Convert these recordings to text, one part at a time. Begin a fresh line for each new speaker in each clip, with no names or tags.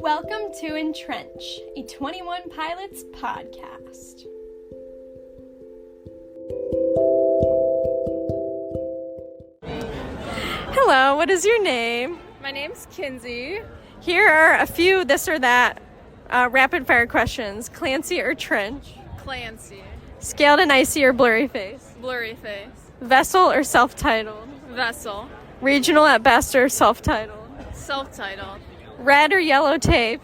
Welcome to EnTrench, a 21 Pilots podcast. Hello, what is your name?
My name's Kinsey.
Here are a few this or that rapid fire questions. Clancy or Trench?
Clancy.
Scaled and icy or blurry face?
Blurry face.
Vessel or self-titled?
Vessel.
Regional at best or self-titled?
Self-titled.
Red or yellow tape?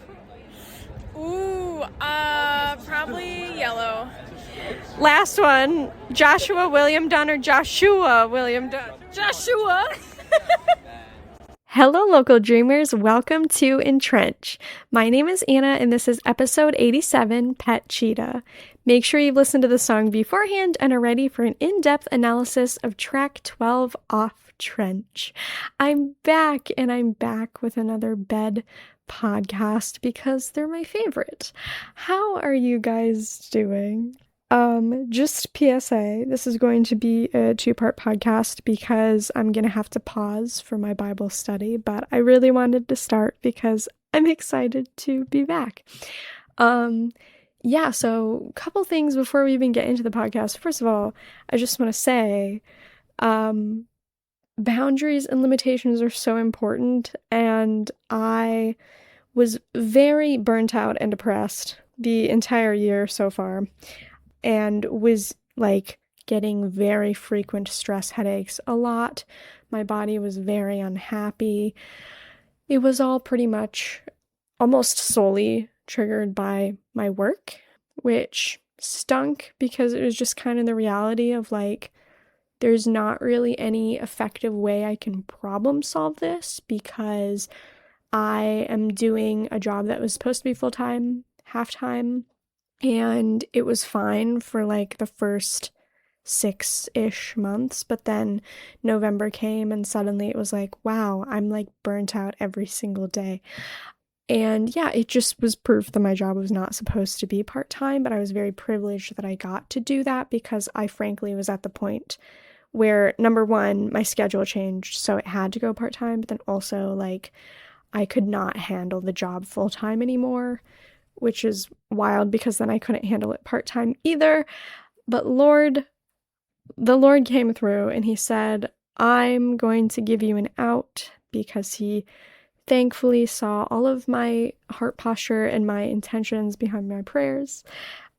Probably yellow.
Last one, Joshua William Dunn or Joshua William Dunn?
Joshua!
Hello, local dreamers. Welcome to EnTrench. My name is Annah, and this is episode 87, Pet Cheetah. Make sure you've listened to the song beforehand and are ready for an in-depth analysis of track 12 off Trench. I'm back, and I'm back with another bed podcast because they're my favorite. How are you guys doing? Just PSA, this is going to be a 2-part podcast because I'm going to have to pause for my Bible study, but I really wanted to start because I'm excited to be back. So a couple things before we even get into the podcast. First of all, I just want to say, boundaries and limitations are so important, and I was very burnt out and depressed the entire year so far, and was getting very frequent stress headaches a lot. My body was very unhappy. It was all pretty much almost solely triggered by my work, which stunk because it was just kind of the reality of there's not really any effective way I can problem solve this because I am doing a job that was supposed to be full-time, half-time, and it was fine for the first 6-ish months, but then November came and suddenly it was wow, I'm burnt out every single day. And yeah, it just was proof that my job was not supposed to be part-time, but I was very privileged that I got to do that because I frankly was at the point where, number one, my schedule changed, so it had to go part-time, but then also I could not handle the job full-time anymore, which is wild because then I couldn't handle it part-time either. But the Lord came through and he said, I'm going to give you an out, because he thankfully saw all of my heart posture and my intentions behind my prayers.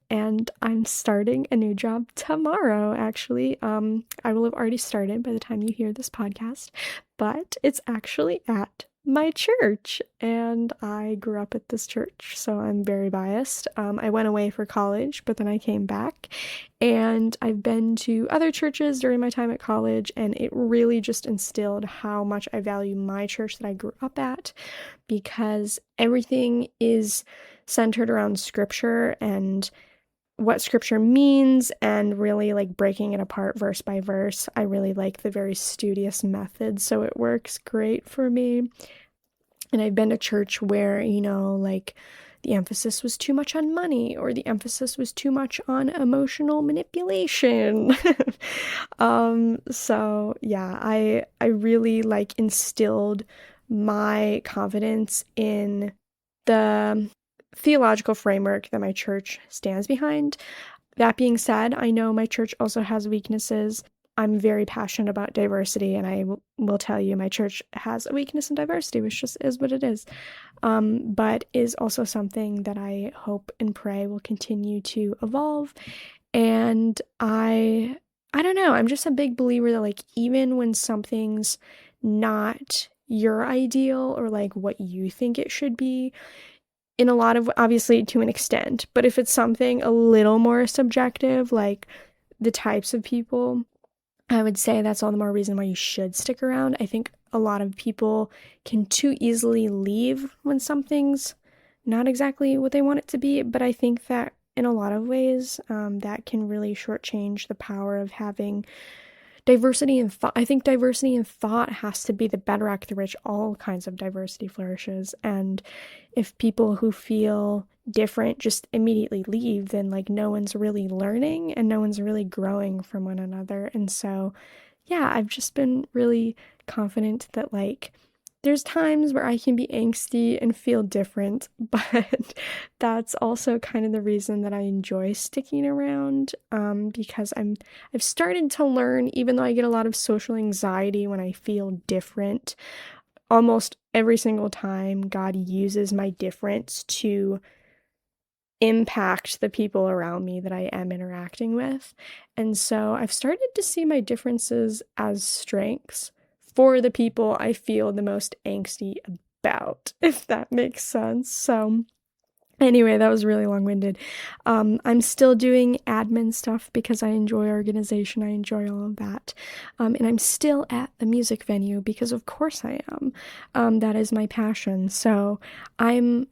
And I'm starting a new job tomorrow, actually. I will have already started by the time you hear this podcast, but it's actually at my church, and I grew up at this church, so I'm very biased. I went away for college, but then I came back, and I've been to other churches during my time at college, and it really just instilled how much I value my church that I grew up at, because everything is centered around scripture and what scripture means, and really breaking it apart verse by verse. I really like the very studious method, so it works great for me. And I've been to church where, the emphasis was too much on money, or the emphasis was too much on emotional manipulation. So yeah, I really instilled my confidence in the theological framework that my church stands behind. That being said, I know my church also has weaknesses. I'm very passionate about diversity, and I will tell you my church has a weakness in diversity, which just is what it is, but is also something that I hope and pray will continue to evolve. And I don't know, I'm just a big believer that even when something's not your ideal or what you think it should be, in a lot of, obviously to an extent, but if it's something a little more subjective, the types of people, I would say that's all the more reason why you should stick around. I think a lot of people can too easily leave when something's not exactly what they want it to be, but I think that in a lot of ways, that can really shortchange the power of having diversity in thought. I think diversity in thought has to be the bedrock through which all kinds of diversity flourishes. And if people who feel different just immediately leave, then no one's really learning and no one's really growing from one another. And so, yeah, I've just been really confident that there's times where I can be angsty and feel different, but that's also kind of the reason that I enjoy sticking around, because I've started to learn, even though I get a lot of social anxiety when I feel different, almost every single time God uses my difference to impact the people around me that I am interacting with. And so I've started to see my differences as strengths for the people I feel the most angsty about, if that makes sense. So anyway, that was really long-winded. I'm still doing admin stuff because I enjoy organization. I enjoy all of that. And I'm still at the music venue because of course I am. That is my passion. So I'm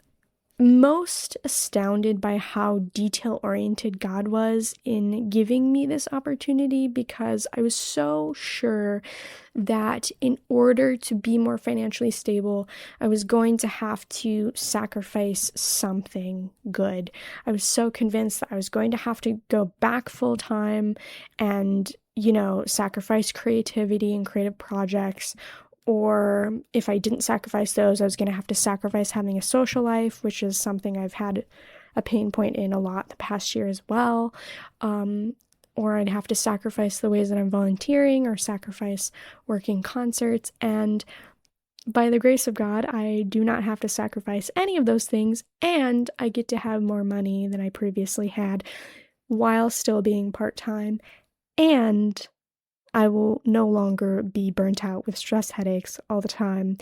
most astounded by how detail-oriented God was in giving me this opportunity, because I was so sure that in order to be more financially stable, I was going to have to sacrifice something good. I was so convinced that I was going to have to go back full-time and, sacrifice creativity and creative projects, or if I didn't sacrifice those, I was going to have to sacrifice having a social life, which is something I've had a pain point in a lot the past year as well. Or I'd have to sacrifice the ways that I'm volunteering or sacrifice working concerts. And by the grace of God, I do not have to sacrifice any of those things. And I get to have more money than I previously had while still being part-time. And I will no longer be burnt out with stress headaches all the time.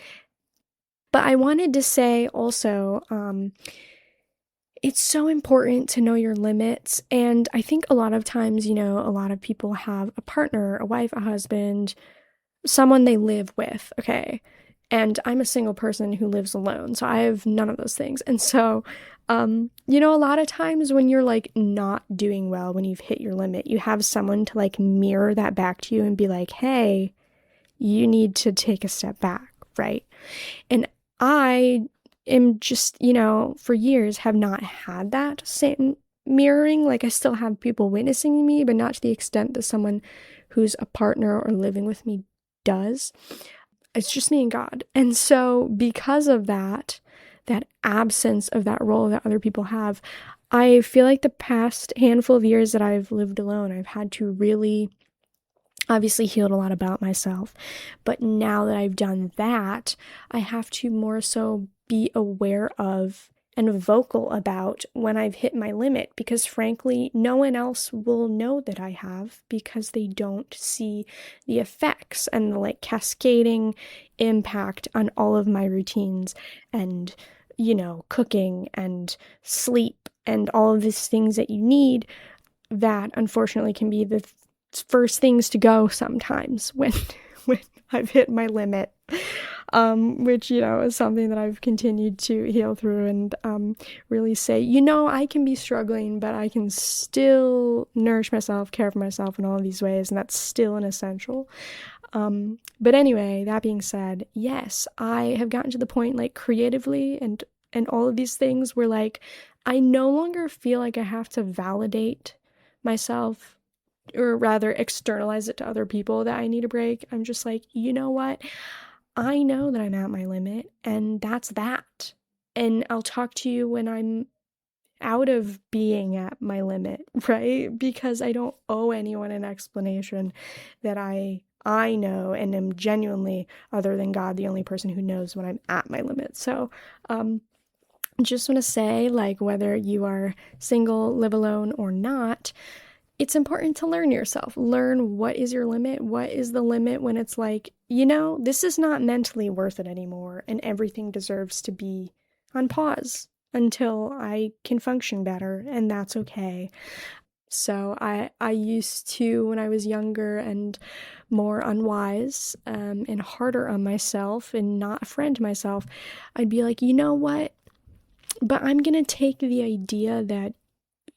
But I wanted to say also, it's so important to know your limits. And I think a lot of times, a lot of people have a partner, a wife, a husband, someone they live with, okay? And I'm a single person who lives alone, so I have none of those things. And so, a lot of times when you're like not doing well, when you've hit your limit, you have someone to like mirror that back to you and be like, hey, you need to take a step back, right? And I am just, for years have not had that same mirroring. Like I still have people witnessing me, but not to the extent that someone who's a partner or living with me does. It's just me and God. And so because of that absence of that role that other people have, I feel like the past handful of years that I've lived alone, I've had to really obviously healed a lot about myself. But now that I've done that, I have to more so be aware of and vocal about when I've hit my limit, because frankly, no one else will know that I have, because they don't see the effects and the like cascading impact on all of my routines and, cooking and sleep and all of these things that you need that unfortunately can be the first things to go sometimes when I've hit my limit. Which, is something that I've continued to heal through and really say, I can be struggling, but I can still nourish myself, care for myself in all of these ways, and that's still an essential. But anyway, that being said, yes, I have gotten to the point, like, creatively and all of these things where, like, I no longer feel like I have to validate myself, or rather externalize it to other people that I need a break. I'm just like, you know what? I know that I'm at my limit, and that's that. And I'll talk to you when I'm out of being at my limit, right? Because I don't owe anyone an explanation that I know and am genuinely, other than God, the only person who knows when I'm at my limit. So, just want to say, like, whether you are single, live alone, or not, it's important to learn yourself. Learn what is your limit, what is the limit when it's like, this is not mentally worth it anymore, and everything deserves to be on pause until I can function better, and that's okay. So I used to, when I was younger and more unwise, and harder on myself and not a friend to myself, I'd be like, you know what? But I'm gonna take the idea that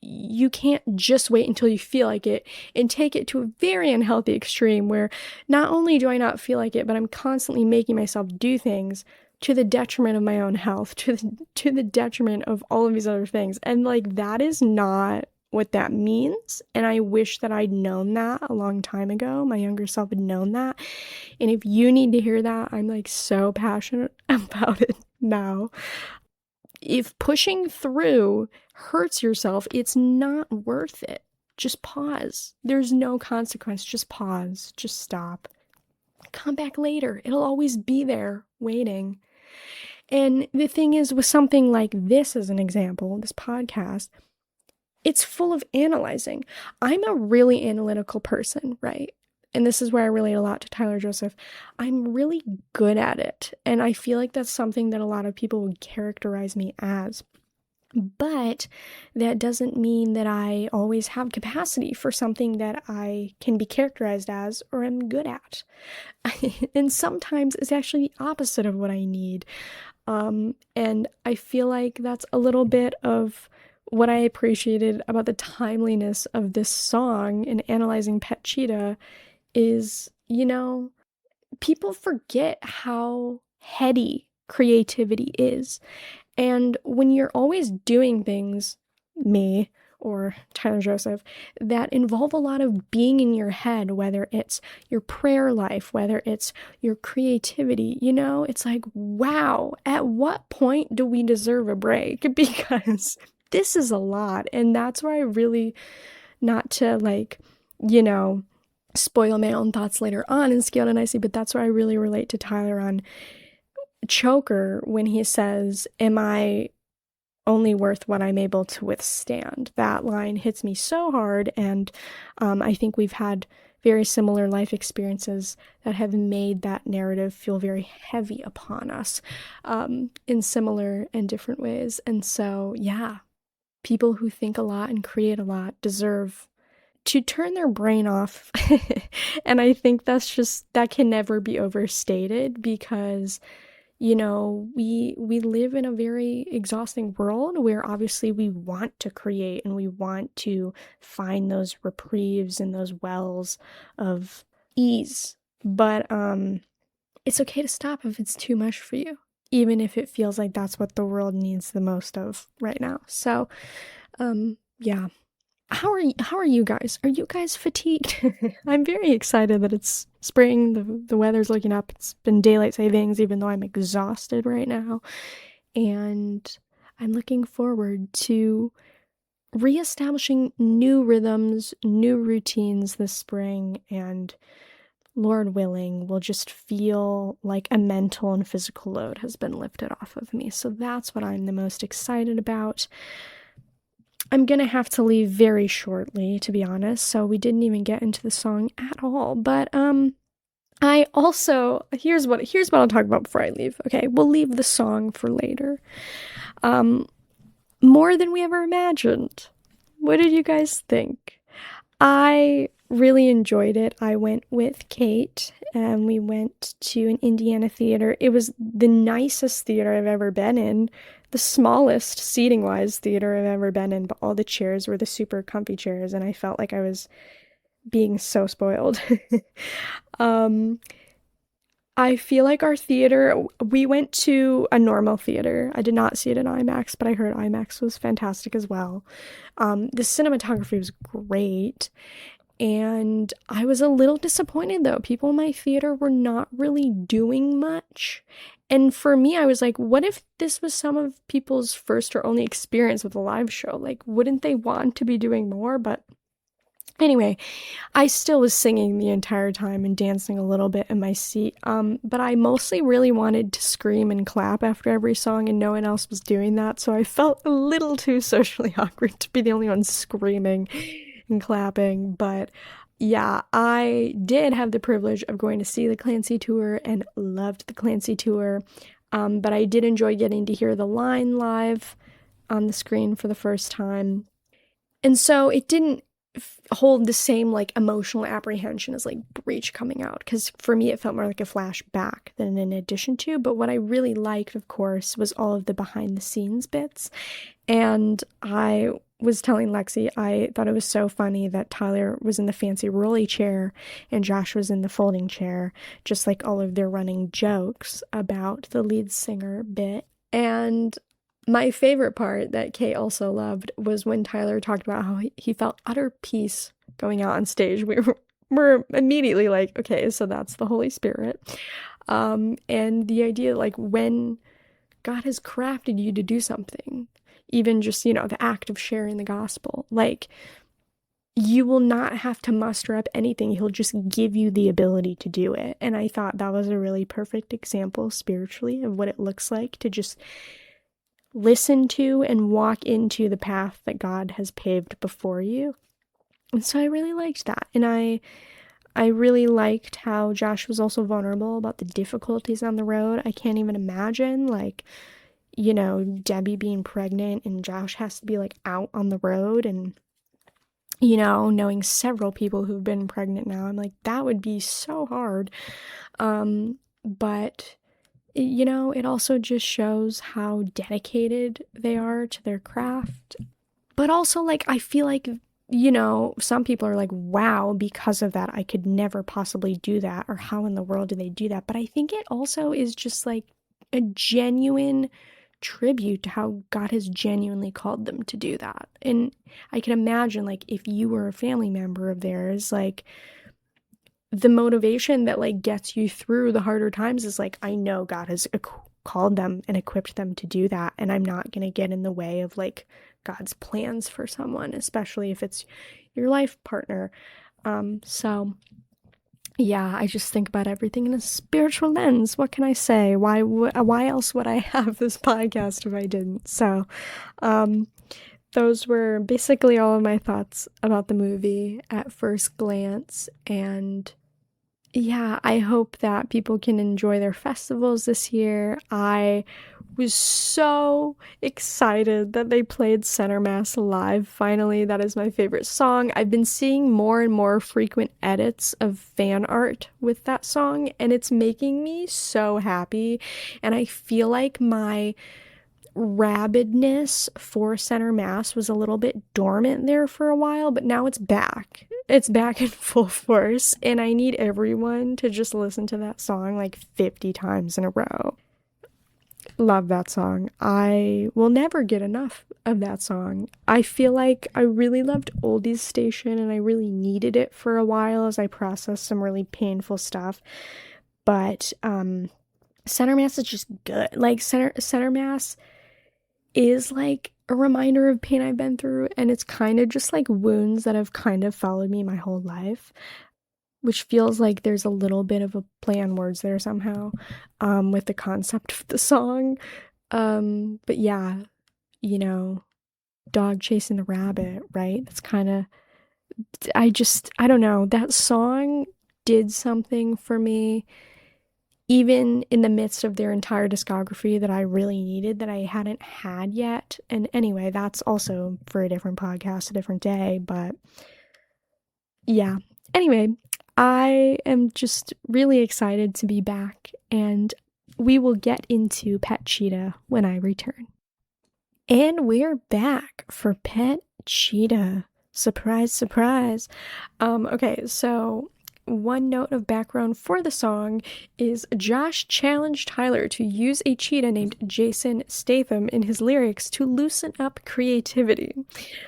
you can't just wait until you feel like it and take it to a very unhealthy extreme where not only do I not feel like it, but I'm constantly making myself do things to the detriment of my own health, to the detriment of all of these other things. And like, that is not what that means, and I wish that I'd known that a long time ago. My younger self had known that. And if you need to hear that, I'm like so passionate about it now. If pushing through hurts yourself, it's not worth it. Just pause. There's no consequence. Just pause. Just stop. Come back later. It'll always be there waiting. And the thing is, with something like this as an example, this podcast, it's full of analyzing. I'm a really analytical person, right? And this is where I relate a lot to Tyler Joseph. I'm really good at it. And I feel like that's something that a lot of people would characterize me as. But that doesn't mean that I always have capacity for something that I can be characterized as or am good at. And sometimes it's actually the opposite of what I need. And I feel like that's a little bit of what I appreciated about the timeliness of this song in analyzing Pet Cheetah is, people forget how heady creativity is. And when you're always doing things, me or Tyler Joseph, that involve a lot of being in your head, whether it's your prayer life, whether it's your creativity, it's like, wow, at what point do we deserve a break? Because this is a lot. And that's where I really, not to spoil my own thoughts later on in Scaled and Icy, but that's where I really relate to Tyler on Choker when he says, am I only worth what I'm able to withstand? That line hits me so hard, and I think we've had very similar life experiences that have made that narrative feel very heavy upon us in similar and different ways. And so, yeah, people who think a lot and create a lot deserve to turn their brain off. And I think that can never be overstated because we live in a very exhausting world where obviously we want to create and we want to find those reprieves and those wells of ease. But it's okay to stop if it's too much for you, even if it feels like that's what the world needs the most of right now. So, yeah. How are you guys? Are you guys fatigued? I'm very excited that it's spring. The weather's looking up. It's been daylight savings, even though I'm exhausted right now. And I'm looking forward to reestablishing new rhythms, new routines this spring, and Lord willing, will just feel like a mental and physical load has been lifted off of me. So that's what I'm the most excited about. I'm gonna have to leave very shortly, to be honest, so we didn't even get into the song at all, but I also, here's what I'll talk about before I leave. Okay, we'll leave the song for later. More Than We Ever Imagined. What did you guys think? I really enjoyed it. I went with Kate and we went to an Indiana theater. It was the nicest theater I've ever been in, the smallest seating-wise theater I've ever been in, but all the chairs were the super comfy chairs, and I felt like I was being so spoiled. I feel like our theater, we went to a normal theater. I did not see it in IMAX, but I heard IMAX was fantastic as well. The cinematography was great. And I was a little disappointed though. People in my theater were not really doing much. And for me, I was like, what if this was some of people's first or only experience with a live show? Like, wouldn't they want to be doing more? But anyway, I still was singing the entire time and dancing a little bit in my seat. But I mostly really wanted to scream and clap after every song, and no one else was doing that. So I felt a little too socially awkward to be the only one screaming and clapping. But yeah, I did have the privilege of going to see the Clancy tour and loved the Clancy tour. But I did enjoy getting to hear the line live on the screen for the first time. And so it didn't hold the same like emotional apprehension as like Breach coming out, because for me it felt more like a flashback than an addition to. But what I really liked, of course, was all of the behind the scenes bits. And I was telling Lexi I thought it was so funny that Tyler was in the fancy rolly chair and Josh was in the folding chair, just like all of their running jokes about the lead singer bit. And My favorite part that Kate also loved was when Tyler talked about how he felt utter peace going out on stage. We're immediately like, okay, so that's the Holy Spirit. And the idea, like, when God has crafted you to do something, even just, the act of sharing the gospel, like, you will not have to muster up anything. He'll just give you the ability to do it. And I thought that was a really perfect example spiritually of what it looks like to just listen to and walk into the path that God has paved before you. And so I really liked that. And I really liked how Josh was also vulnerable about the difficulties on the road. I can't even imagine, like, Debbie being pregnant and Josh has to be like out on the road, and knowing several people who've been pregnant now, I'm like, that would be so hard. But it also just shows how dedicated they are to their craft. But also, like, I feel like, some people are like, wow, because of that, I could never possibly do that, or how in the world do they do that? But I think it also is just like a genuine tribute to how God has genuinely called them to do that. And I can imagine, like, if you were a family member of theirs, like, the motivation that, like, gets you through the harder times is like, I know God has called them and equipped them to do that, and I'm not going to get in the way of, like, God's plans for someone, especially if it's your life partner. So yeah, I just think about everything in a spiritual lens. What can I say? Why else would I have this podcast if I didn't? So, those were basically all of my thoughts about the movie at first glance. And yeah, I hope that people can enjoy their festivals this year. I was so excited that they played Center Mass live. Finally, that is my favorite song. I've been seeing more and more frequent edits of fan art with that song, and it's making me so happy. And I feel like my rabidness for Center Mass was a little bit dormant there for a while, but now it's back. It's back in full force, and I need everyone to just listen to that song like 50 times in a row. Love that song. I will never get enough of that song. I feel like I really loved Oldies Station, and I really needed it for a while as I processed some really painful stuff. But Center Mass is just good. Like, Center Mass is like a reminder of pain I've been through, and it's kind of just like wounds that have kind of followed me my whole life, which feels like there's a little bit of a play on words there somehow, with the concept of the song. But yeah, dog chasing the rabbit, right? That's kind of, I don't know, that song did something for me, even in the midst of their entire discography, that I really needed, that I hadn't had yet. And anyway, that's also for a different podcast, a different day. But yeah, anyway, I am just really excited to be back, and we will get into Pet Cheetah when I return. And we're back for Pet Cheetah. Surprise, surprise. Okay, so one note of background for the song is Josh challenged Tyler to use a cheetah named Jason Statham in his lyrics to loosen up creativity.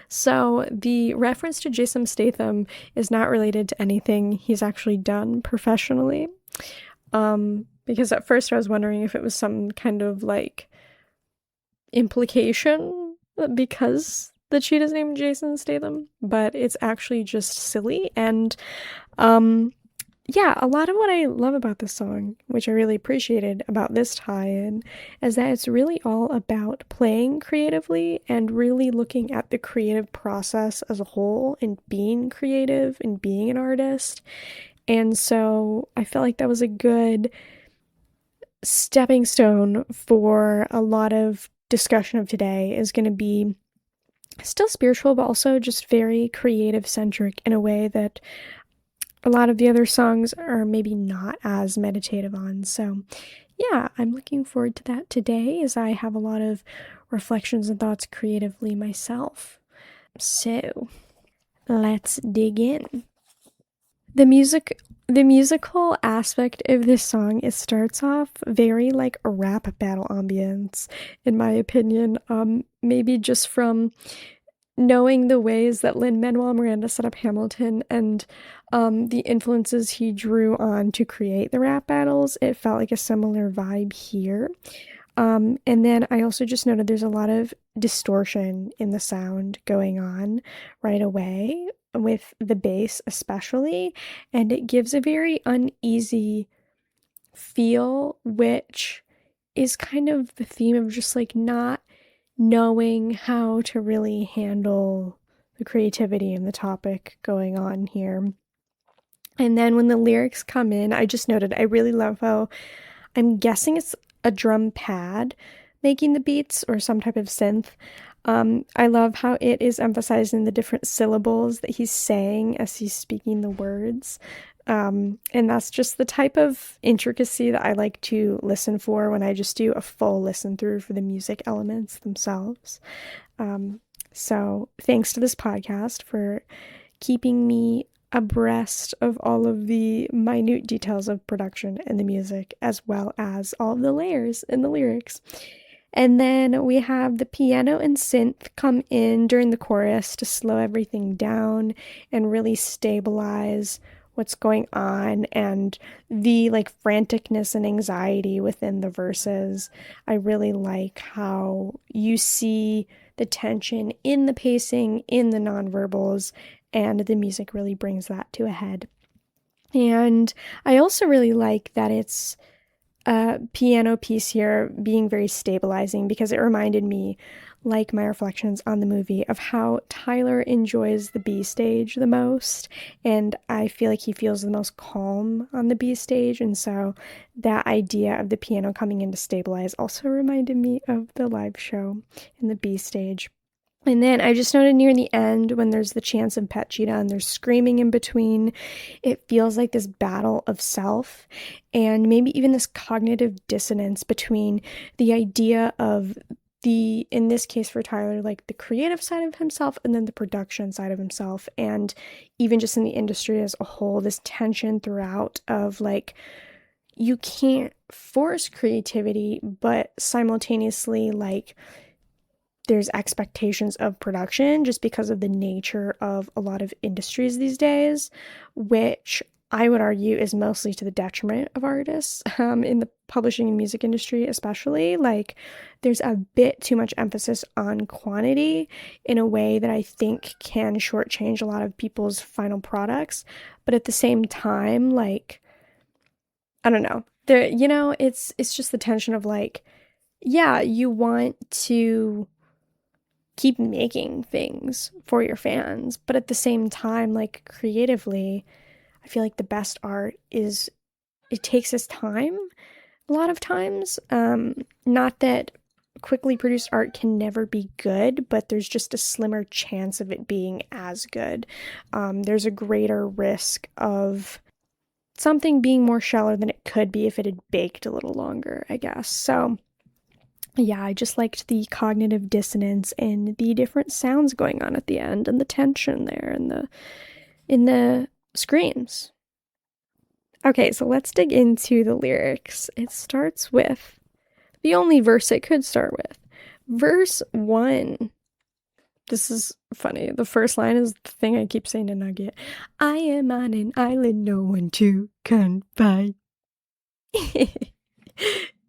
So the reference to Jason Statham is not related to anything he's actually done professionally. Because at first I was wondering if it was some kind of like implication because the cheetah's named Jason Statham, but it's actually just silly. And yeah, a lot of what I love about this song, which I really appreciated about this tie-in, is that it's really all about playing creatively and really looking at the creative process as a whole and being creative and being an artist. And so I felt like that was a good stepping stone for a lot of discussion of today. Is going to be still spiritual, but also just very creative centric in a way that a lot of the other songs are maybe not as meditative on. So yeah, I'm looking forward to that today, as I have a lot of reflections and thoughts creatively myself. So let's dig in. The music the musical aspect of this song, it starts off very like a rap battle ambience, in my opinion. Maybe just from knowing the ways that Lin-Manuel Miranda set up Hamilton and the influences he drew on to create the rap battles, it felt like a similar vibe here. And then I also just noted there's a lot of distortion in the sound going on right away, with the bass especially, and it gives a very uneasy feel, which is kind of the theme of just like not knowing how to really handle the creativity and the topic going on here. And then when the lyrics come in, I just noted I really love how I'm guessing it's a drum pad making the beats or some type of synth. I love how it is emphasizing the different syllables that he's saying as he's speaking the words. And that's just the type of intricacy that I like to listen for when I just do a full listen through for the music elements themselves. So thanks to this podcast for keeping me abreast of all of the minute details of production and the music, as well as all of the layers in the lyrics. And then we have the piano and synth come in during the chorus to slow everything down and really stabilize what's going on and the like franticness and anxiety within the verses. I really like how you see the tension in the pacing, in the nonverbals, and the music really brings that to a head. And I also really like that it's a piano piece here being very stabilizing, because it reminded me, like my reflections on the movie, of how Tyler enjoys the B stage the most, and I feel like he feels the most calm on the B stage, and so that idea of the piano coming in to stabilize also reminded me of the live show in the B stage. And then I just noted near the end, when there's the chants of Pet Cheetah and there's screaming in between, it feels like this battle of self, and maybe even this cognitive dissonance between the idea of the, in this case for Tyler, like the creative side of himself and then the production side of himself, and even just in the industry as a whole, this tension throughout of like, you can't force creativity, but simultaneously, like, there's expectations of production just because of the nature of a lot of industries these days, which I would argue is mostly to the detriment of artists, in the publishing and music industry especially. Like, there's a bit too much emphasis on quantity in a way that I think can shortchange a lot of people's final products. But at the same time, like, I don't know. There, it's just the tension of like, yeah, you want to keep making things for your fans, but at the same time, like creatively, I feel like the best art is, it takes its time a lot of times. Not that quickly produced art can never be good, but there's just a slimmer chance of it being as good. There's a greater risk of something being more shallow than it could be if it had baked a little longer, I guess. So yeah, I just liked the cognitive dissonance and the different sounds going on at the end, and the tension there, and the screams. Okay, so let's dig into the lyrics. It starts with the only verse it could start with. Verse 1. This is funny. The first line is the thing I keep saying to Nugget. I am on an island, no one to confide.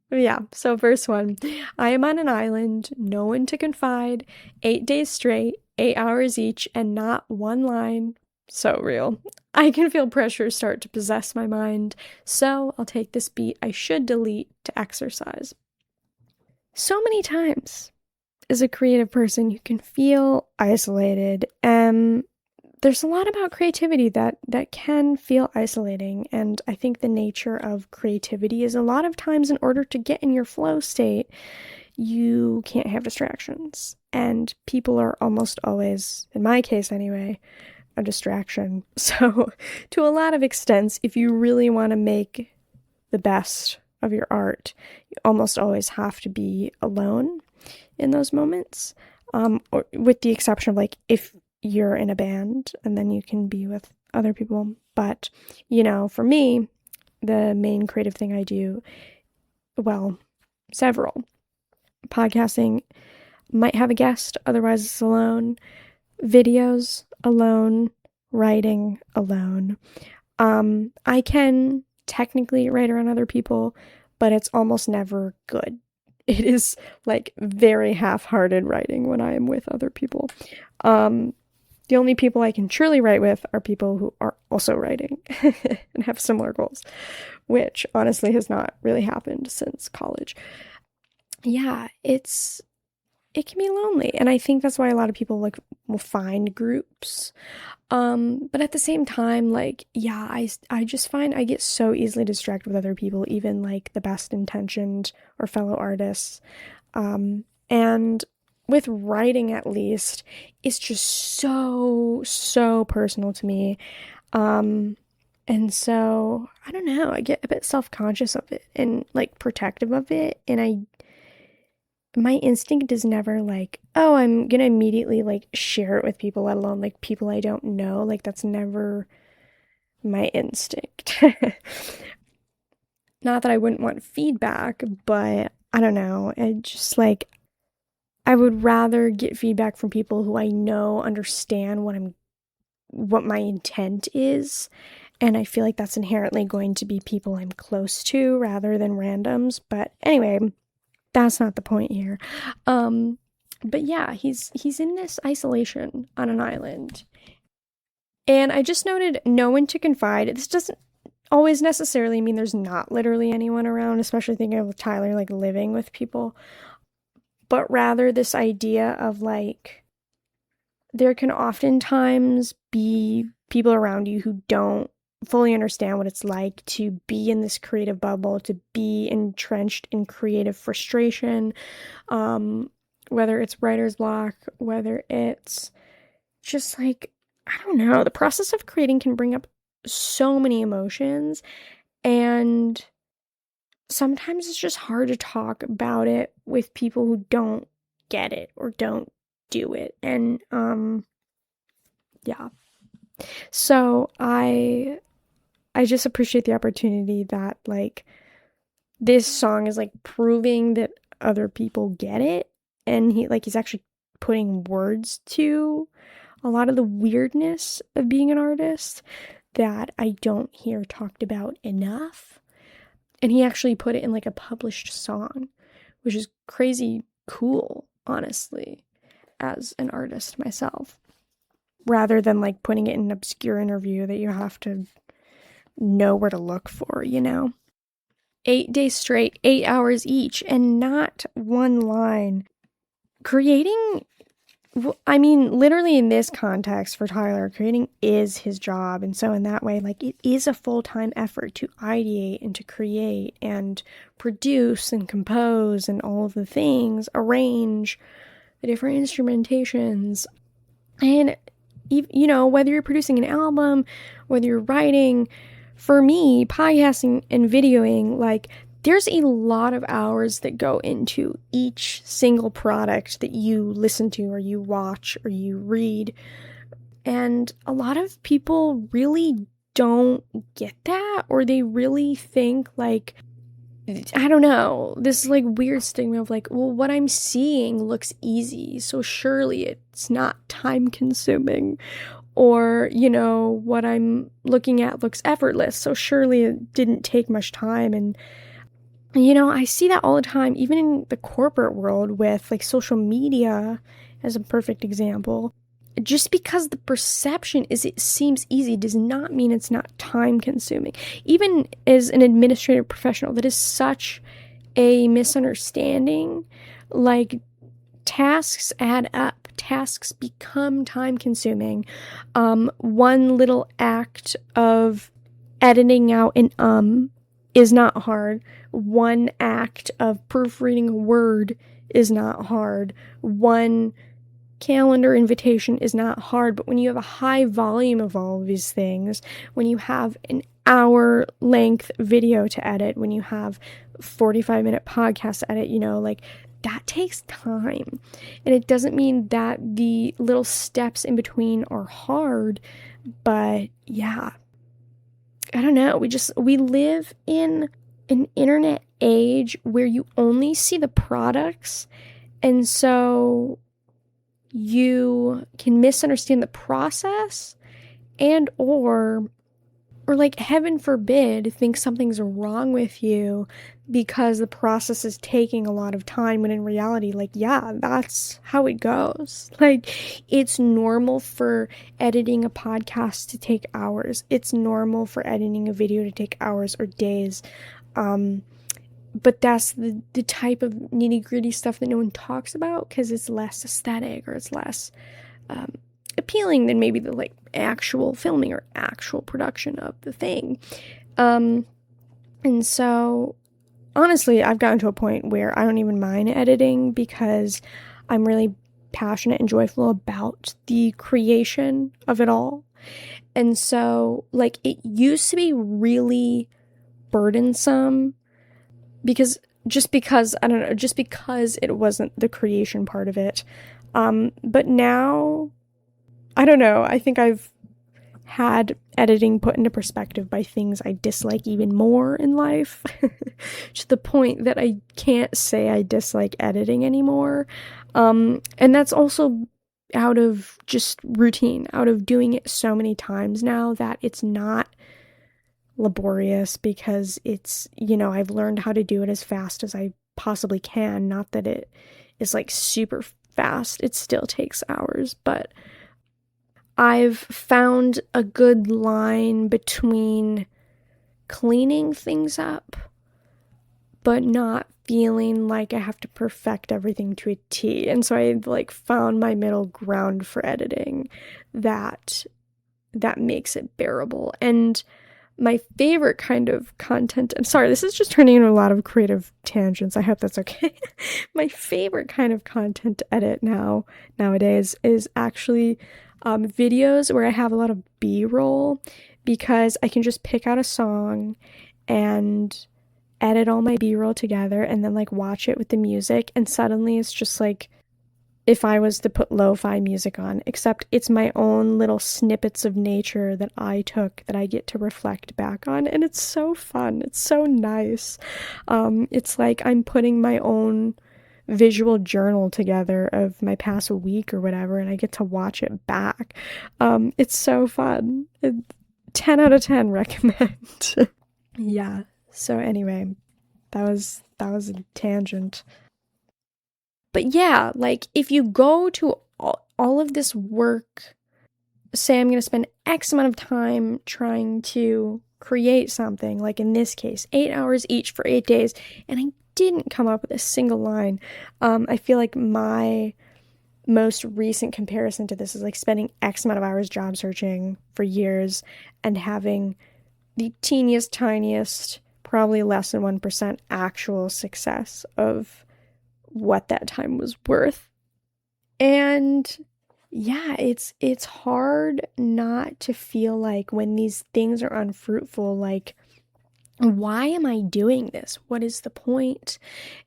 Yeah, so verse 1. I am on an island, no one to confide, 8 days straight, 8 hours each, and not one line. So real. I can feel pressure start to possess my mind, so I'll take this beat I should delete to exercise. So many times, as a creative person, you can feel isolated, and there's a lot about creativity that can feel isolating, and I think the nature of creativity is a lot of times, in order to get in your flow state, you can't have distractions, and people are almost always, in my case anyway, a distraction. So to a lot of extents, if you really want to make the best of your art, you almost always have to be alone in those moments, or with the exception of like if you're in a band, and then you can be with other people. But, for me, the main creative thing I do, well, several. Podcasting might have a guest, otherwise it's alone. Videos, alone. Writing, alone. I can technically write around other people, but it's almost never good. It is like very half-hearted writing when I am with other people. The only people I can truly write with are people who are also writing and have similar goals, which honestly has not really happened since college. Yeah, it can be lonely, and I think that's why a lot of people like will find groups. But at the same time, like, yeah, I just find I get so easily distracted with other people, even like the best intentioned or fellow artists. And with writing, at least, it's just so personal to me. And so I don't know, I get a bit self-conscious of it and like protective of it, and my instinct is never like, oh, I'm gonna immediately like share it with people, let alone like people I don't know. Like, that's never my instinct. Not that I wouldn't want feedback, but I don't know. I would rather get feedback from people who I know understand what my intent is. And I feel like that's inherently going to be people I'm close to rather than randoms. But anyway, that's not the point here. But yeah, he's in this isolation on an island. And I just noted no one to confide. This doesn't always necessarily mean there's not literally anyone around, especially thinking of Tyler like living with people. But rather this idea of like, there can oftentimes be people around you who don't fully understand what it's like to be in this creative bubble, to be entrenched in creative frustration, whether it's writer's block, whether it's just like, I don't know, the process of creating can bring up so many emotions, and sometimes it's just hard to talk about it with people who don't get it or don't do it. And yeah. So I just appreciate the opportunity that like this song is like proving that other people get it, and he's actually putting words to a lot of the weirdness of being an artist that I don't hear talked about enough. And he actually put it in like a published song, which is crazy cool, honestly, as an artist myself, rather than like putting it in an obscure interview that you have to know where to look for, 8 days straight, 8 hours each, and not one line. Creating, I mean, literally in this context for Tyler, creating is his job. And so in that way, like, it is a full-time effort to ideate and to create and produce and compose and all of the things, arrange the different instrumentations. And, whether you're producing an album, whether you're writing, for me, podcasting and videoing, like, there's a lot of hours that go into each single product that you listen to or you watch or you read. And a lot of people really don't get that, or they really think like, I don't know, this like weird stigma of like, well, what I'm seeing looks easy, so surely it's not time consuming. Or, what I'm looking at looks effortless, so surely it didn't take much time. And, I see that all the time, even in the corporate world with, like, social media as a perfect example. Just because the perception is it seems easy does not mean it's not time consuming. Even as an administrative professional, that is such a misunderstanding. Like, tasks add up. Tasks become time consuming. One little act of editing out an is not hard. One act of proofreading a word is not hard. One calendar invitation is not hard. But when you have a high volume of all of these things, when you have an hour length video to edit, when you have 45-minute podcast to edit, like, that takes time. And it doesn't mean that the little steps in between are hard, But yeah, I don't know. We live in an internet age where you only see the products, and so you can misunderstand the process and or like heaven forbid think something's wrong with you because the process is taking a lot of time, when in reality, like, yeah, that's how it goes. Like, it's normal for editing a podcast to take hours. It's normal for editing a video to take hours or days. But that's the type of nitty-gritty stuff that no one talks about because it's less aesthetic, or it's less appealing than maybe the like actual filming or actual production of the thing. And so honestly, I've gotten to a point where I don't even mind editing because I'm really passionate and joyful about the creation of it all. And so, like, it used to be really burdensome because I don't know, just because it wasn't the creation part of it. But now, I don't know, I think I've had editing put into perspective by things I dislike even more in life, to the point that I can't say I dislike editing anymore. And that's also out of just routine, out of doing it so many times now that it's not laborious, because it's, I've learned how to do it as fast as I possibly can. Not that it is like super fast, it still takes hours, but I've found a good line between cleaning things up, but not feeling like I have to perfect everything to a T. And so I like found my middle ground for editing that makes it bearable. And my favorite kind of content, I'm sorry, this is just turning into a lot of creative tangents. I hope that's okay. My favorite kind of content to edit nowadays is actually videos where I have a lot of B-roll, because I can just pick out a song and edit all my B-roll together and then like watch it with the music, and suddenly it's just like if I was to put lo-fi music on, except it's my own little snippets of nature that I took that I get to reflect back on, and it's so fun. It's so nice. It's like I'm putting my own visual journal together of my past week or whatever, and I get to watch it back. It's so fun. 10 out of 10 recommend. Yeah. So anyway, that was a tangent. But yeah, like if you go to all of this work, say I'm going to spend X amount of time trying to create something, like in this case, 8 hours each for 8 days, and I didn't come up with a single line. I feel like my most recent comparison to this is like spending X amount of hours job searching for years and having the teeniest, tiniest, probably less than 1% actual success of what that time was worth. And yeah, it's hard not to feel like when these things are unfruitful, like, why am I doing this? What is the point?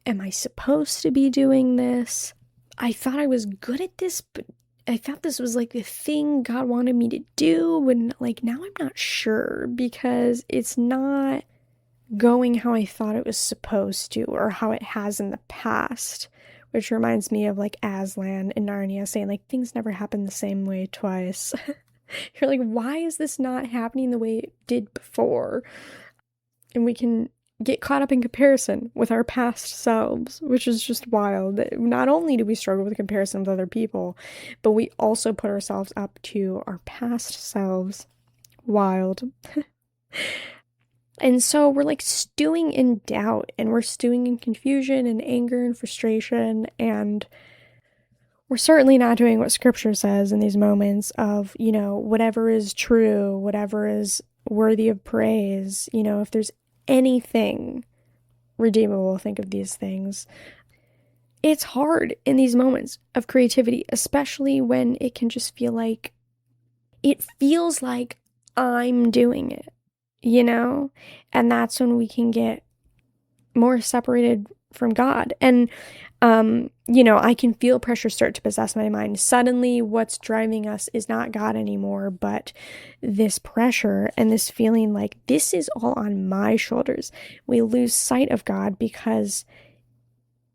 Am I supposed to be doing this? I thought I was good at this, but I thought this was like the thing God wanted me to do. And like now I'm not sure, because it's not going how I thought it was supposed to, or how it has in the past. Which reminds me of like Aslan in Narnia saying like things never happen the same way twice. You're like, why is this not happening the way it did before? And we can get caught up in comparison with our past selves, which is just wild. Not only do we struggle with comparison with other people, but we also put ourselves up to our past selves. Wild. And so we're like stewing in doubt, and we're stewing in confusion and anger and frustration, and we're certainly not doing what scripture says in these moments of, whatever is true, whatever is worthy of praise, if there's anything redeemable, think of these things. It's hard in these moments of creativity, especially when it can just feel like, it feels like I'm doing it, and that's when we can get more separated from God. And I can feel pressure start to possess my mind. Suddenly, what's driving us is not God anymore, but this pressure and this feeling like this is all on my shoulders. We lose sight of God because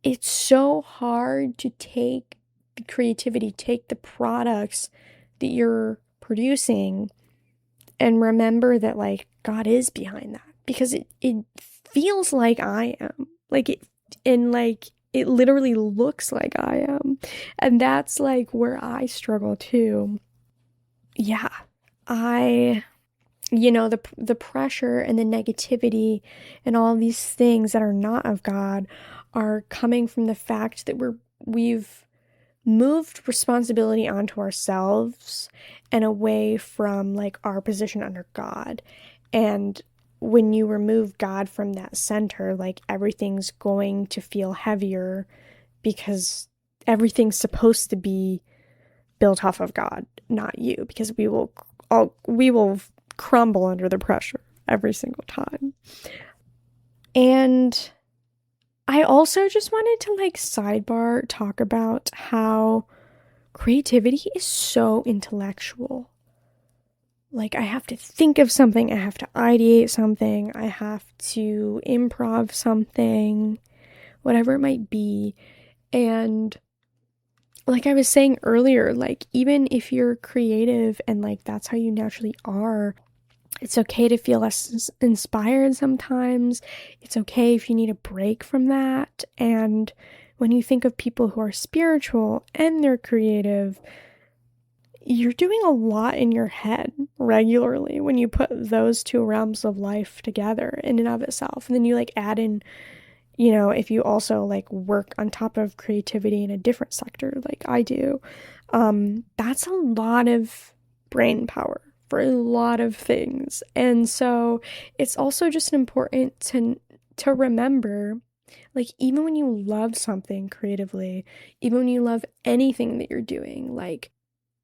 it's so hard to take the creativity, take the products that you're producing and remember that like God is behind that because it feels like I am. Like it and like it literally looks like I am. And that's like where I struggle too. Yeah. I the pressure and the negativity and all these things that are not of God are coming from the fact that we've moved responsibility onto ourselves and away from like our position under God. And when you remove God from that center, like everything's going to feel heavier because everything's supposed to be built off of God, not you, because we will crumble under the pressure every single time. And I also just wanted to like sidebar talk about how creativity is so intellectual. Like I have to think of something, I have to ideate something, I have to improv something, whatever it might be. And like I was saying earlier, like even if you're creative and like that's how you naturally are, it's okay to feel less inspired sometimes. It's okay if you need a break from that. And when you think of people who are spiritual and they're creative, you're doing a lot in your head regularly when you put those two realms of life together in and of itself. And then you like add in, if you also like work on top of creativity in a different sector like I do, that's a lot of brain power for a lot of things. And so it's also just important to remember, like even when you love something creatively, even when you love anything that you're doing, like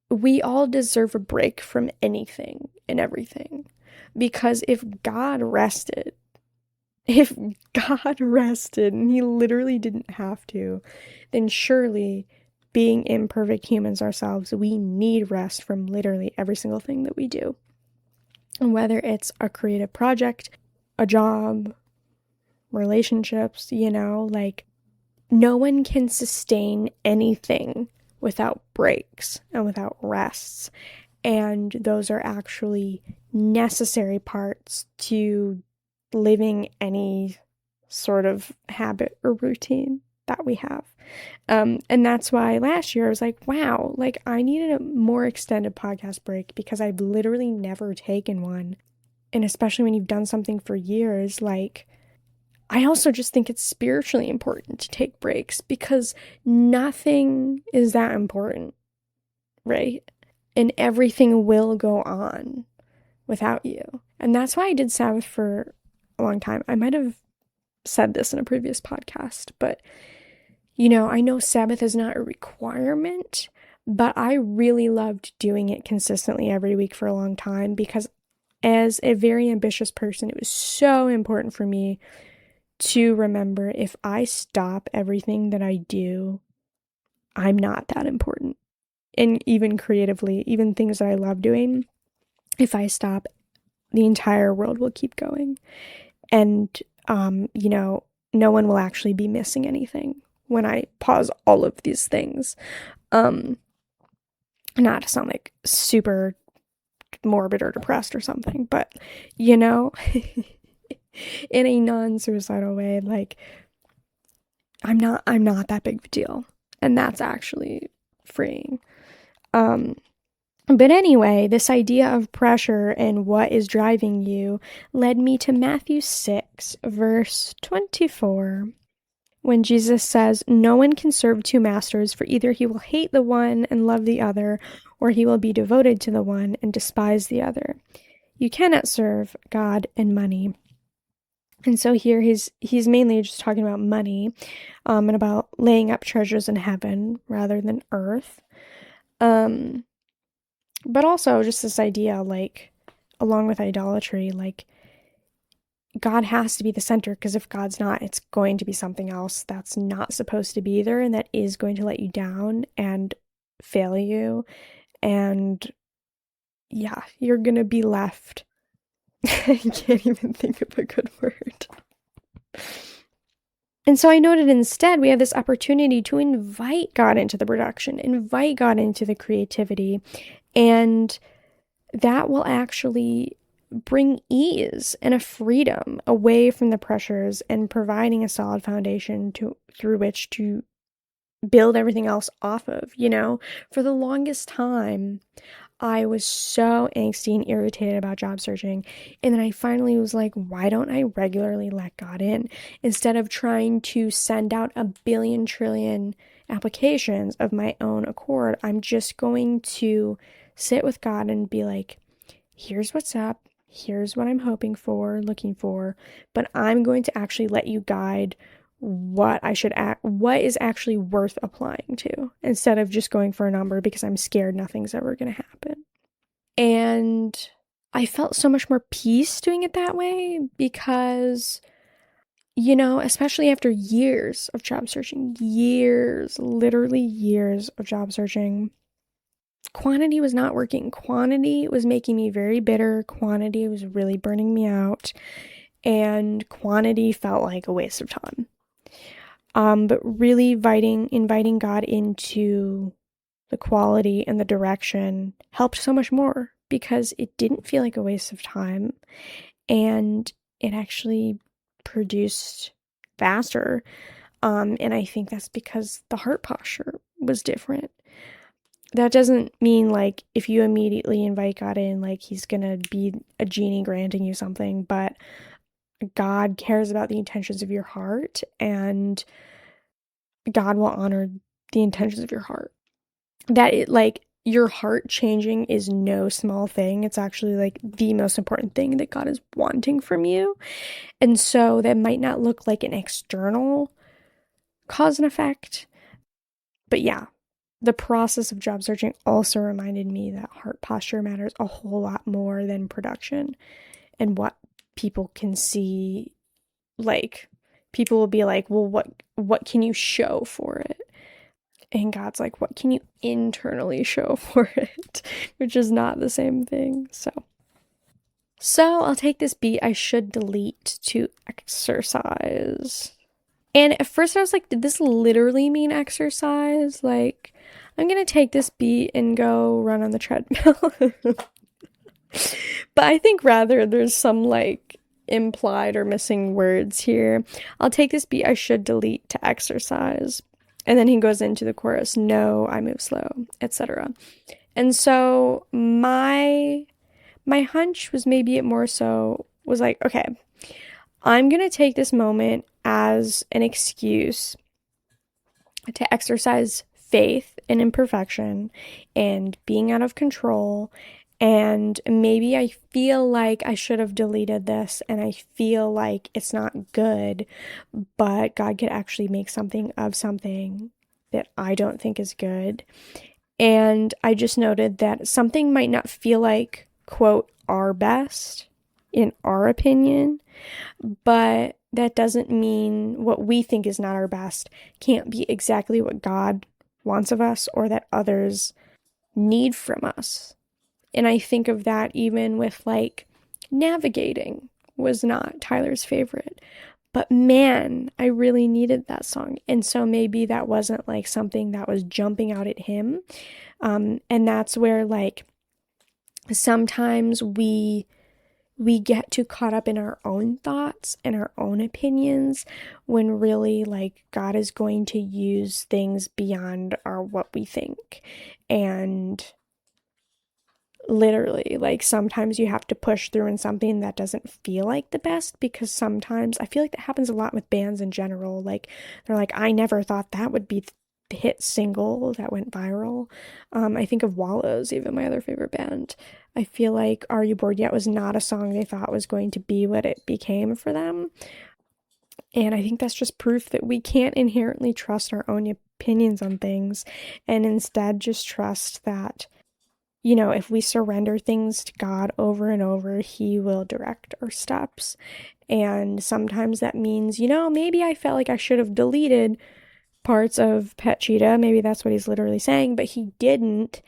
we all deserve a break from anything and everything. Because if God rested and he literally didn't have to, then surely being imperfect humans ourselves, we need rest from literally every single thing that we do. And whether it's a creative project, a job, relationships, like no one can sustain anything without breaks and without rests. And those are actually necessary parts to living any sort of habit or routine that we have. And that's why last year I was like, wow, like I needed a more extended podcast break because I've literally never taken one. And especially when you've done something for years, like I also just think it's spiritually important to take breaks because nothing is that important, right? And everything will go on without you. And that's why I did Sabbath for a long time. I might have said this in a previous podcast, but I know Sabbath is not a requirement, but I really loved doing it consistently every week for a long time because as a very ambitious person, it was so important for me to remember if I stop everything that I do, I'm not that important. And even creatively, even things that I love doing, if I stop, the entire world will keep going. And, no one will actually be missing anything when I pause all of these things. Not to sound like super morbid or depressed or something, but, in a non-suicidal way, like, I'm not that big of a deal. And that's actually freeing. But anyway, this idea of pressure and what is driving you led me to Matthew 6, verse 24, when Jesus says, "No one can serve two masters, for either he will hate the one and love the other, or he will be devoted to the one and despise the other. You cannot serve God and money." And so here he's mainly just talking about money, and about laying up treasures in heaven rather than earth. But also just this idea, like, along with idolatry, like, God has to be the center, because if God's not, it's going to be something else that's not supposed to be there and that is going to let you down and fail you. And yeah, you're going to be left. I can't even think of a good word. And so I noted instead we have this opportunity to invite God into the production, invite God into the creativity, and that will actually bring ease and a freedom away from the pressures and providing a solid foundation through which to build everything else off of. For the longest time I was so angsty and irritated about job searching. And then I finally was like, why don't I regularly let God in? Instead of trying to send out a billion trillion applications of my own accord, I'm just going to sit with God and be like, here's what's up. Here's what I'm hoping for, looking for, but I'm going to actually let you guide what is actually worth applying to, instead of just going for a number because I'm scared nothing's ever going to happen. And I felt so much more peace doing it that way because, especially after years of job searching, literally years of job searching, quantity was not working. Quantity was making me very bitter. Quantity was really burning me out. And quantity felt like a waste of time. But really inviting God into the quality and the direction helped so much more because it didn't feel like a waste of time and it actually produced faster. And I think that's because the heart posture was different. That doesn't mean like if you immediately invite God in, like he's gonna be a genie granting you something, but God cares about the intentions of your heart, and God will honor the intentions of your heart. Your heart changing is no small thing. It's actually like the most important thing that God is wanting from you. And so that might not look like an external cause and effect. But yeah, the process of job searching also reminded me that heart posture matters a whole lot more than production and what people can see. Like, people will be like, well, what can you show for it? And God's like, what can you internally show for it? Which is not the same thing. So I'll take this beat I should delete to exercise. And at first I was like, did this literally mean exercise? Like, I'm gonna take this beat and go run on the treadmill. But I think rather there's some like implied or missing words here. I'll take this beat I should delete to exercise. And then he goes into the chorus, no, I move slow, etc. And so my hunch was maybe it more so was like, okay, I'm going to take this moment as an excuse to exercise faith in imperfection and being out of control. And maybe I feel like I should have deleted this and I feel like it's not good, but God could actually make something of something that I don't think is good. And I just noted that something might not feel like, quote, our best in our opinion, but that doesn't mean what we think is not our best can't be exactly what God wants of us or that others need from us. And I think of that even with like navigating was not Tyler's favorite. But man, I really needed that song. And so maybe that wasn't like something that was jumping out at him. And that's where like sometimes we get too caught up in our own thoughts and our own opinions when really like God is going to use things beyond what we think. And literally, like sometimes you have to push through in something that doesn't feel like the best, because sometimes I feel like that happens a lot with bands in general. Like they're like, I never thought that would be the hit single that went viral. I think of Wallows, even my other favorite band. I feel like Are You Bored Yet was not a song they thought was going to be what it became for them. And I think that's just proof that we can't inherently trust our own opinions on things and instead just trust that if we surrender things to God over and over, He will direct our steps. And sometimes that means, maybe I felt like I should have deleted parts of Pet Cheetah. Maybe that's what he's literally saying, but he didn't.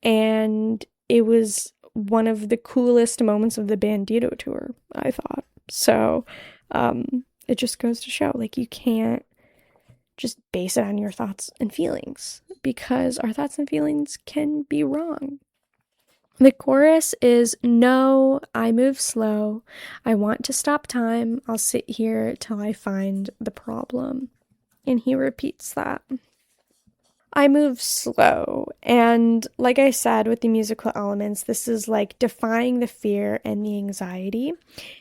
And it was one of the coolest moments of the Bandito tour, I thought. So, it just goes to show, like, you can't just base it on your thoughts and feelings because our thoughts and feelings can be wrong. The chorus is, no, I move slow. I want to stop time. I'll sit here till I find the problem. And he repeats that. I move slow. And like I said, with the musical elements, this is like defying the fear and the anxiety,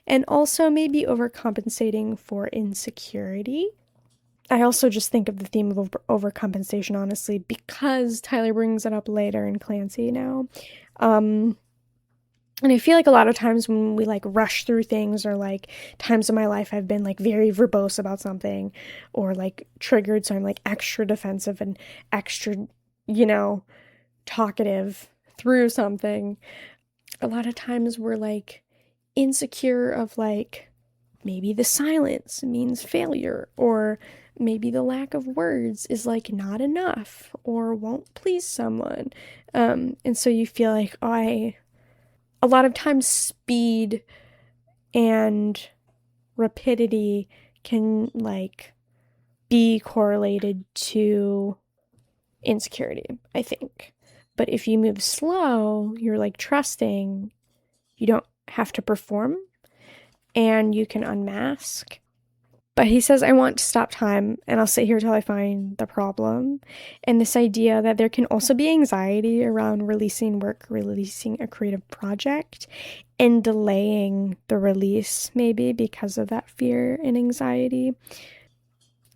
and also maybe overcompensating for insecurity. I also just think of the theme of overcompensation, honestly, because Tyler brings it up later in Clancy now. And I feel like a lot of times when we like rush through things, or like times in my life I've been like very verbose about something, or like triggered, so I'm like extra defensive and extra, talkative through something. A lot of times we're like insecure of like maybe the silence means failure, or maybe the lack of words is like not enough or won't please someone. And so you feel like, a lot of times speed and rapidity can like be correlated to insecurity, I think. But if you move slow, you're like trusting, you don't have to perform, and you can unmask. But he says, I want to stop time and I'll sit here till I find the problem. And this idea that there can also be anxiety around releasing work, releasing a creative project, and delaying the release, maybe because of that fear and anxiety.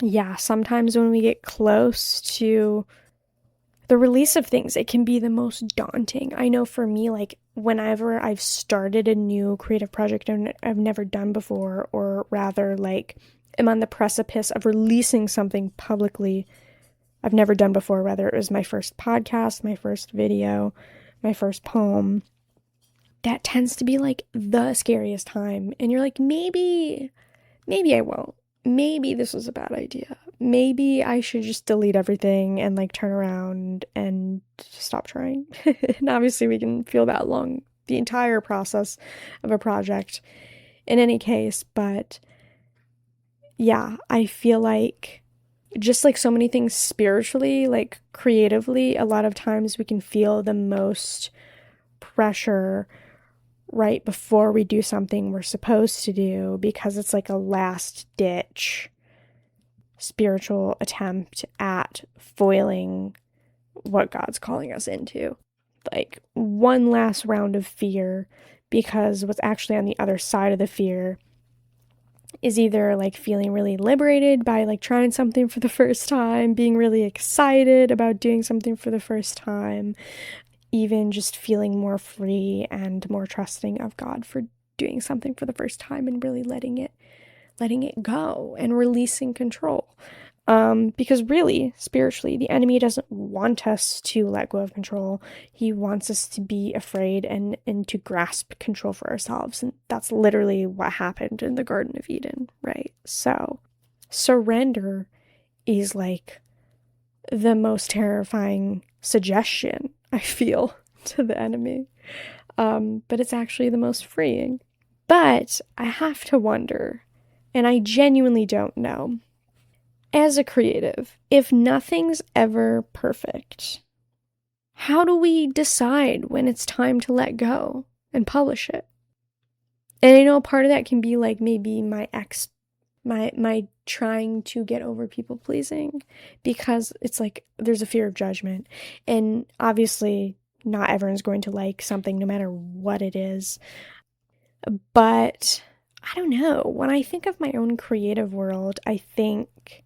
Yeah, sometimes when we get close to the release of things, it can be the most daunting. I know for me, like, whenever I've started a new creative project I've never done before, or rather, like, am on the precipice of releasing something publicly I've never done before, whether it was my first podcast, my first video, my first poem, that tends to be like the scariest time. And you're like, maybe I won't. Maybe this was a bad idea. Maybe I should just delete everything and like turn around and stop trying. And obviously we can feel that along the entire process of a project in any case, but yeah, I feel like just like so many things spiritually, like creatively, a lot of times we can feel the most pressure right before we do something we're supposed to do, because it's like a last ditch spiritual attempt at foiling what God's calling us into. Like one last round of fear, because what's actually on the other side of the fear is either like feeling really liberated by like trying something for the first time, being really excited about doing something for the first time, even just feeling more free and more trusting of God for doing something for the first time, and really letting it go and releasing control. Because really, spiritually, the enemy doesn't want us to let go of control. He wants us to be afraid and to grasp control for ourselves. And that's literally what happened in the Garden of Eden, right? So surrender is like the most terrifying suggestion, I feel, to the enemy. But it's actually the most freeing. But I have to wonder, and I genuinely don't know, as a creative, if nothing's ever perfect, how do we decide when it's time to let go and publish it? And I know part of that can be like maybe my trying to get over people pleasing, because it's like there's a fear of judgment, and obviously not everyone's going to like something no matter what it is. But I don't know, when I think of my own creative world, I think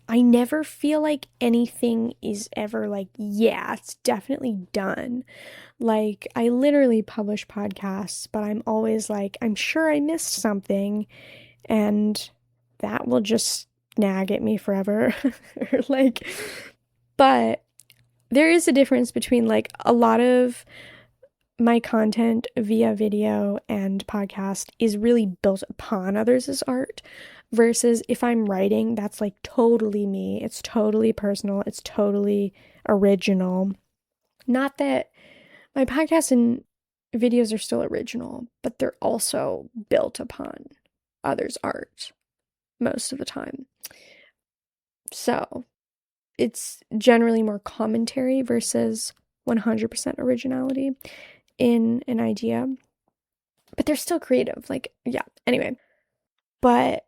I never feel like anything is ever like, yeah, it's definitely done. Like, I literally publish podcasts, but I'm always like, I'm sure I missed something, and that will just nag at me forever. Like, but there is a difference between like a lot of my content via video and podcast is really built upon others' art versus if I'm writing, that's like totally me. It's totally personal. It's totally original. Not that my podcasts and videos are still original, but they're also built upon others' art most of the time. So it's generally more commentary versus 100% originality in an idea. But they're still creative. Like, yeah, anyway. But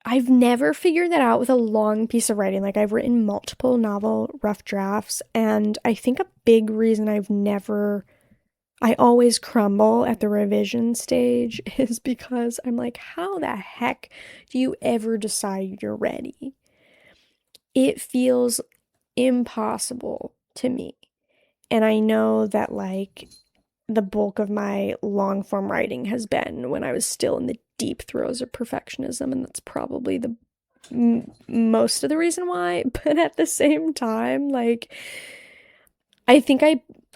I've never figured that out with a long piece of writing. Like, I've written multiple novel rough drafts, and I think a big reason I always crumble at the revision stage is because I'm like, how the heck do you ever decide you're ready? It feels impossible to me. And I know that, like, the bulk of my long form writing has been when I was still in the deep throes of perfectionism, and that's probably the most of the reason why. But at the same time, like, I think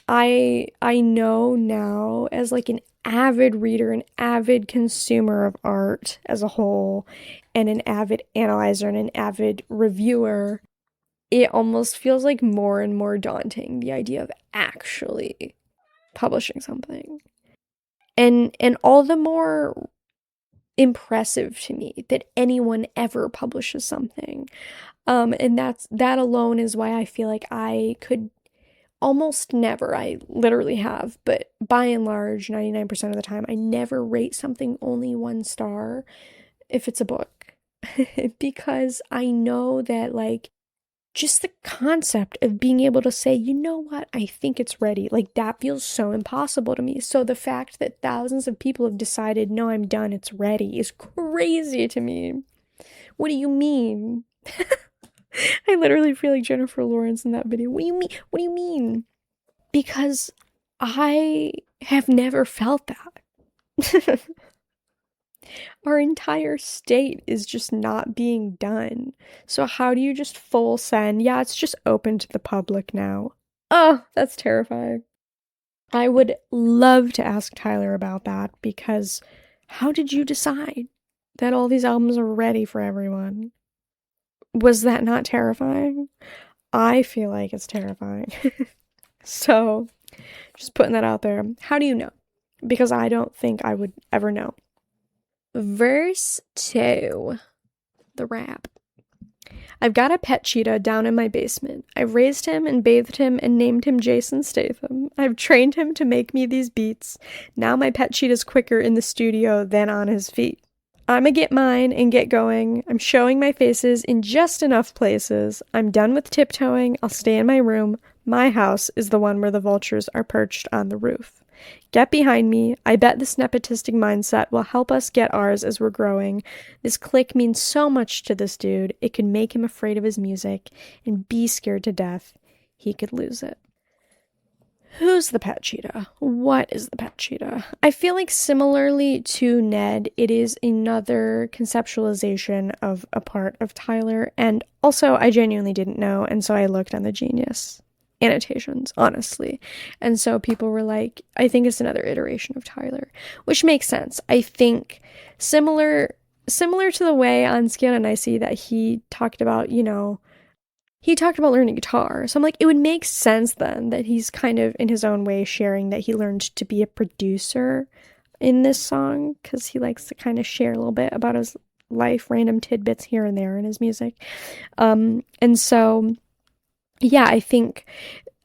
I know now as like an avid reader, an avid consumer of art as a whole, and an avid analyzer and an avid reviewer, it almost feels like more and more daunting, the idea of actually publishing something. And all the more impressive to me that anyone ever publishes something. And that alone is why I feel like I could almost never, I literally have, but by and large, 99% of the time, I never rate something only 1 star if it's a book. Because I know that, like, just the concept of being able to say, you know what, I think it's ready, like, that feels so impossible to me. So the fact that thousands of people have decided, no, I'm done, it's ready, is crazy to me. What do you mean? I literally feel like Jennifer Lawrence in that video. What do you mean? What do you mean? Because I have never felt that. Our entire state is just not being done. So how do you just full send? Yeah, it's just open to the public now. Oh, that's terrifying. I would love to ask Tyler about that, because how did you decide that all these albums are ready for everyone? Was that not terrifying? I feel like it's terrifying. So, just putting that out there. How do you know? Because I don't think I would ever know. Verse 2, the rap. I've got a pet cheetah down in my basement. I've raised him and bathed him and named him Jason Statham. I've trained him to make me these beats. Now my pet cheetah's quicker in the studio than on his feet. I'ma get mine and get going. I'm showing my faces in just enough places. I'm done with tiptoeing. I'll stay in my room. My house is the one where the vultures are perched on the roof. Get behind me. I bet this nepotistic mindset will help us get ours as we're growing. This clique means so much to this dude. It could make him afraid of his music and be scared to death. He could lose it. Who's the pet cheetah? What is the pet cheetah? I feel like similarly to Ned, it is another conceptualization of a part of Tyler, and also I genuinely didn't know, and so I looked on the Genius annotations, honestly. And so people were like, I think it's another iteration of Tyler, which makes sense. I think similar to the way on Skin and Icy that he talked about, he talked about learning guitar. So I'm like, it would make sense then that he's kind of in his own way sharing that he learned to be a producer in this song, because he likes to kind of share a little bit about his life, random tidbits here and there in his music. And so, yeah, I think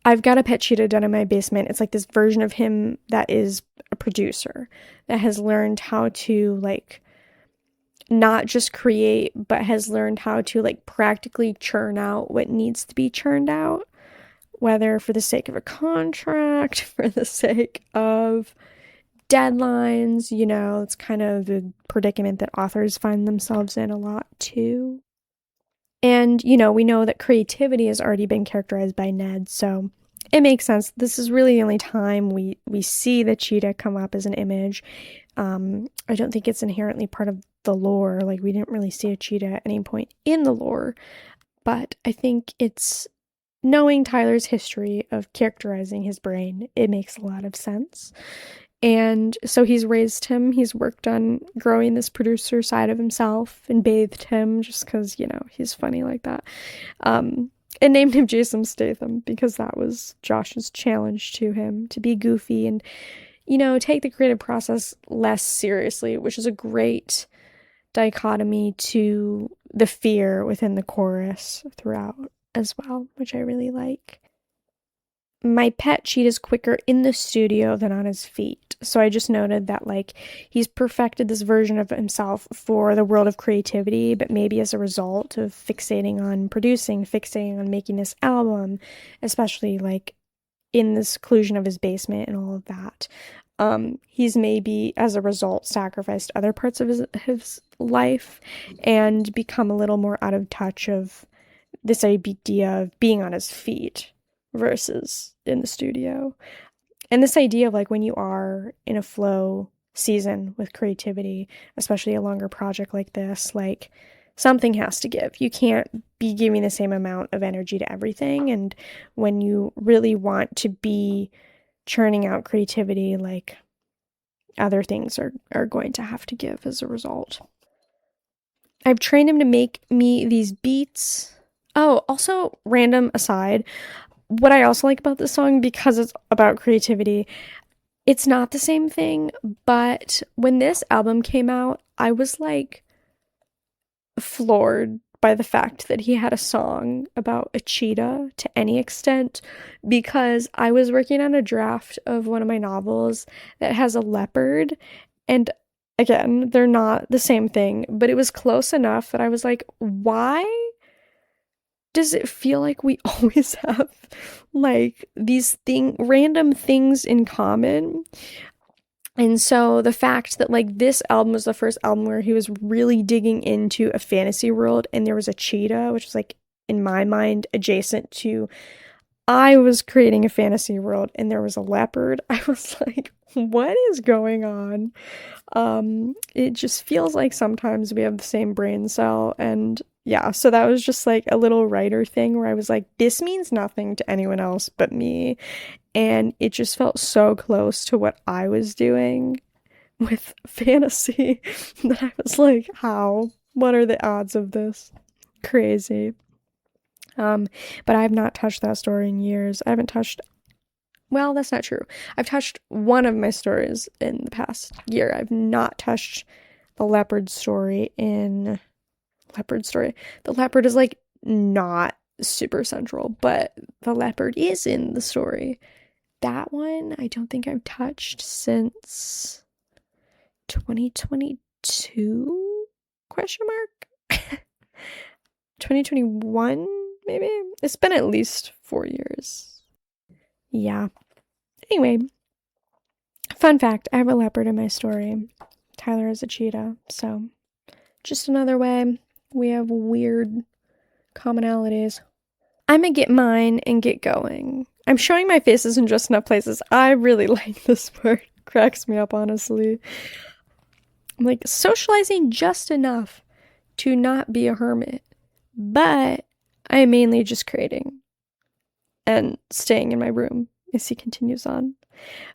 I've got a pet cheetah down in my basement. It's like this version of him that is a producer that has learned how to, like, not just create, but has learned how to, like, practically churn out what needs to be churned out, whether for the sake of a contract, for the sake of deadlines. It's kind of the predicament that authors find themselves in a lot too. And, we know that creativity has already been characterized by Ned, so it makes sense. This is really the only time we see the cheetah come up as an image. I don't think it's inherently part of the lore. Like, we didn't really see a cheetah at any point in the lore, but I think it's knowing Tyler's history of characterizing his brain, it makes a lot of sense. And so he's raised him. He's worked on growing this producer side of himself and bathed him just because, he's funny like that. And named him Jason Statham because that was Josh's challenge to him, to be goofy and, take the creative process less seriously, which is a great dichotomy to the fear within the chorus throughout as well, which I really like. My pet Cheetah's quicker in the studio than on his feet. So I just noted that, he's perfected this version of himself for the world of creativity, but maybe as a result of fixating on producing, fixating on making this album, especially, in the seclusion of his basement and all of that. He's maybe, as a result, sacrificed other parts of his life and become a little more out of touch of this idea of being on his feet versus in the studio. And this idea of when you are in a flow season with creativity, especially a longer project like this, something has to give. You can't be giving the same amount of energy to everything. And when you really want to be churning out creativity, other things are going to have to give as a result. I've trained him to make me these beats. Oh, also, random aside, what I also like about this song, because it's about creativity, it's not the same thing, but when this album came out, I was floored by the fact that he had a song about a cheetah to any extent, because I was working on a draft of one of my novels that has a leopard, and again, they're not the same thing, but it was close enough that I was like, why does it feel like we always have these random things in common? And so the fact that this album was the first album where he was really digging into a fantasy world, and there was a cheetah, which was in my mind adjacent to, I was creating a fantasy world and there was a leopard. I was like, what is going on? It just feels like sometimes we have the same brain cell. And yeah, so that was just a little writer thing where I was like, this means nothing to anyone else but me. And it just felt so close to what I was doing with fantasy that I was like, how? What are the odds of this? Crazy. But I have not touched that story in years. I haven't touched, well, that's not true. I've touched one of my stories in the past year. I've not touched the leopard story in leopard story. The leopard is not super central, but the leopard is in the story. That one I don't think I've touched since 2022 question mark 2021 maybe. It's been at least 4 years. Yeah. Anyway, fun fact, I have a leopard in my story. Tyler is a cheetah, so just another way we have weird commonalities. I'm gonna get mine and get going. I'm showing my faces in just enough places. I really like this part. Cracks me up, honestly. I'm socializing just enough to not be a hermit, but I'm mainly just creating and staying in my room as he continues on.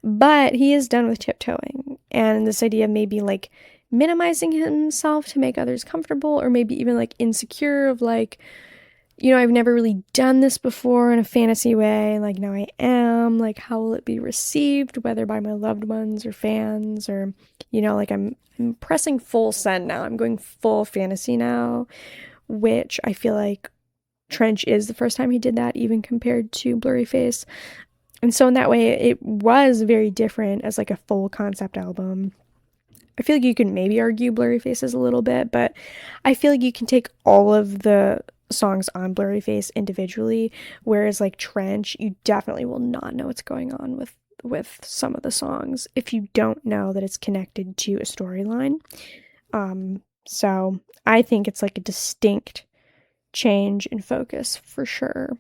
But he is done with tiptoeing, and this idea of maybe minimizing himself to make others comfortable, or maybe even insecure of I've never really done this before in a fantasy way, now I am, how will it be received, whether by my loved ones or fans, or, I'm pressing full send now, I'm going full fantasy now, which I feel like Trench is the first time he did that, even compared to Blurry Face, and so in that way, it was very different as a full concept album. I feel like you can maybe argue Blurry Faces a little bit, but I feel like you can take all of the songs on Blurry Face individually, whereas Trench, you definitely will not know what's going on with some of the songs if you don't know that it's connected to a storyline. So I think it's a distinct change in focus for sure.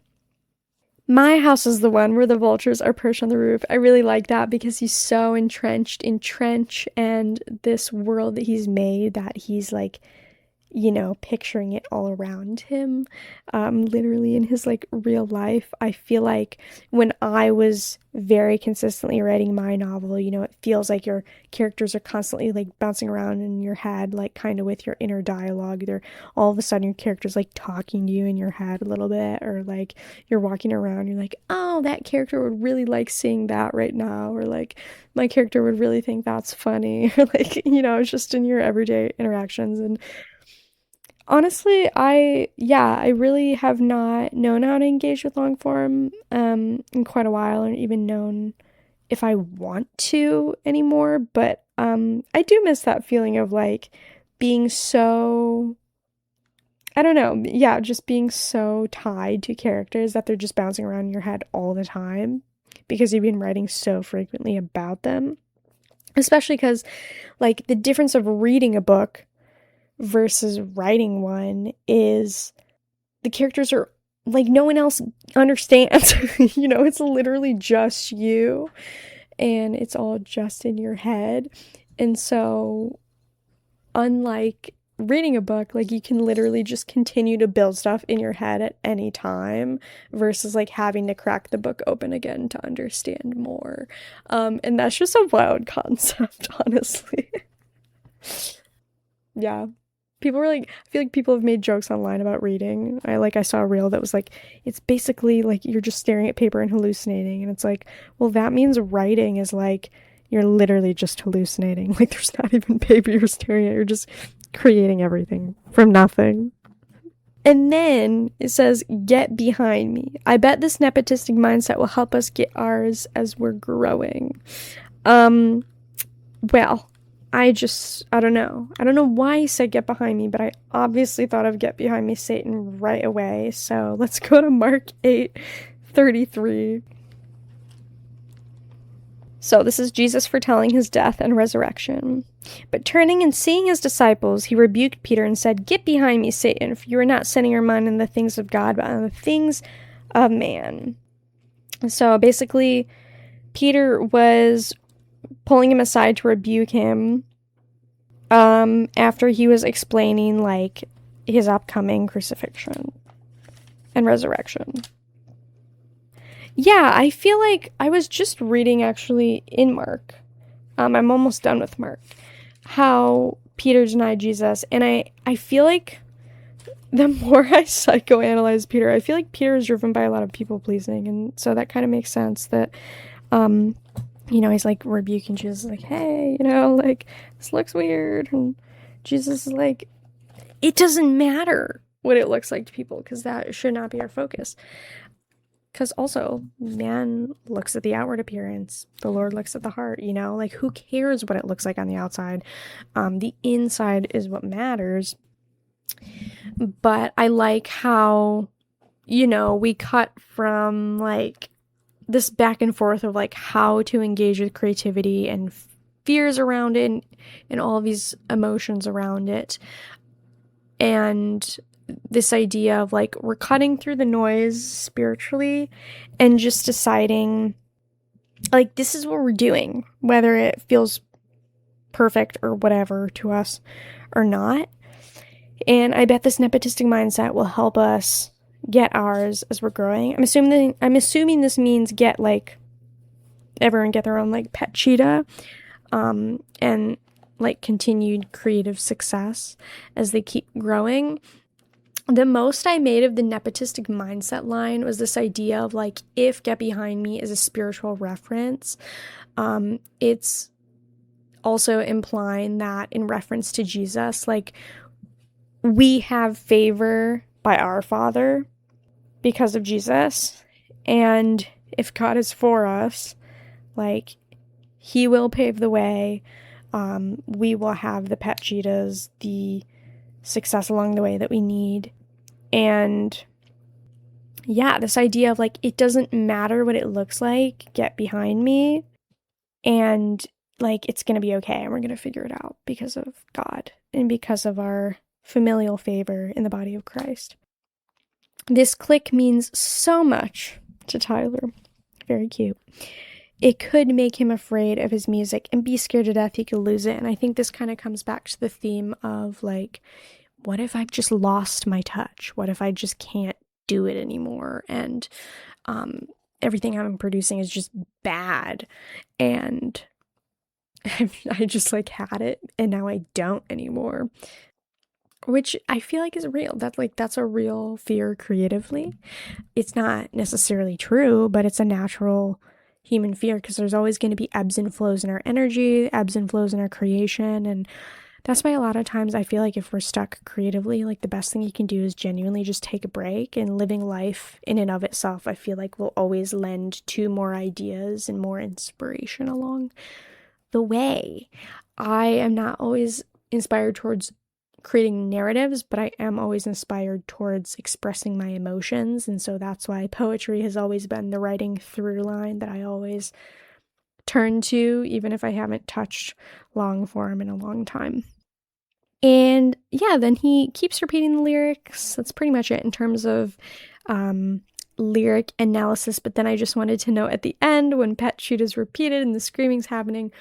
My house is the one where the vultures are perched on the roof. I really like that because he's so entrenched in Trench and this world that he's made, that he's picturing it all around him, literally in his like real life. I feel like when I was very consistently writing my novel, it feels like your characters are constantly like bouncing around in your head, like kind of with your inner dialogue. They're all of a sudden your character's like talking to you in your head a little bit, or like you're walking around, you're like, oh, that character would really like seeing that right now, or like my character would really think that's funny, or like, it's just in your everyday interactions. And honestly, I really have not known how to engage with long form in quite a while, or even known if I want to anymore, but I do miss that feeling of like being so, I don't know, yeah, just being so tied to characters that they're just bouncing around in your head all the time because you've been writing so frequently about them. Especially because like the difference of reading a book versus writing one is the characters are like no one else understands. It's literally just you and it's all just in your head. And so, unlike reading a book, like you can literally just continue to build stuff in your head at any time versus like having to crack the book open again to understand more. And that's just a wild concept, honestly. Yeah. People were like, I feel like people have made jokes online about reading. I saw a reel that was like, it's basically like you're just staring at paper and hallucinating. And it's like, well, that means writing is like you're literally just hallucinating. Like there's not even paper you're staring at. You're just creating everything from nothing. And then it says, get behind me. I bet this nepotistic mindset will help us get ours as we're growing. Well, I don't know. I don't know why he said get behind me, but I obviously thought of get behind me, Satan, right away. So let's go to Mark 8:33. So this is Jesus foretelling his death and resurrection. But turning and seeing his disciples, he rebuked Peter and said, get behind me, Satan, for you are not setting your mind on the things of God, but on the things of man. So basically, Peter was pulling him aside to rebuke him after he was explaining like his upcoming crucifixion and resurrection. Yeah, I feel like I was just reading actually in Mark. I'm almost done with Mark. How Peter denied Jesus, and I feel like the more I psychoanalyze Peter, I feel like Peter is driven by a lot of people pleasing, and so that kind of makes sense that he's like rebuking Jesus, like, hey, like this looks weird. And Jesus is like, it doesn't matter what it looks like to people because that should not be our focus. Because also, man looks at the outward appearance. The Lord looks at the heart, like who cares what it looks like on the outside? The inside is what matters. But I like how, we cut from like this back and forth of like how to engage with creativity and fears around it and all of these emotions around it. And this idea of like we're cutting through the noise spiritually and just deciding like this is what we're doing, whether it feels perfect or whatever to us or not. And I bet this nepotistic mindset will help us get ours as we're growing. I'm assuming this means get like everyone get their own like pet cheetah, and like continued creative success as they keep growing. The most I made of the nepotistic mindset line was this idea of like if get behind me is a spiritual reference, it's also implying that in reference to Jesus, like we have favor by our Father because of Jesus, and if God is for us, like he will pave the way. We will have the pet cheetahs, the success along the way that we need. And yeah, this idea of like it doesn't matter what it looks like, get behind me, and like it's gonna be okay and we're gonna figure it out because of God and because of our familial favor in the body of Christ. This click means so much to Tyler. Very cute. It could make him afraid of his music and be scared to death he could lose it. And I think this kind of comes back to the theme of like what if I've just lost my touch? What if I just can't do it anymore? And everything I'm producing is just bad. And I just like had it and now I don't anymore. Which I feel like is real. That's a real fear creatively. It's not necessarily true, but it's a natural human fear because there's always going to be ebbs and flows in our energy, ebbs and flows in our creation. And that's why a lot of times I feel like if we're stuck creatively, like the best thing you can do is genuinely just take a break, and living life in and of itself, I feel like will always lend to more ideas and more inspiration along the way. I am not always inspired towards creating narratives, but I am always inspired towards expressing my emotions. And so that's why poetry has always been the writing through line that I always turn to, even if I haven't touched long form in a long time. And yeah, then he keeps repeating the lyrics. That's pretty much it in terms of lyric analysis. But then I just wanted to note at the end, when Pet Shoot is repeated and the screaming's happening,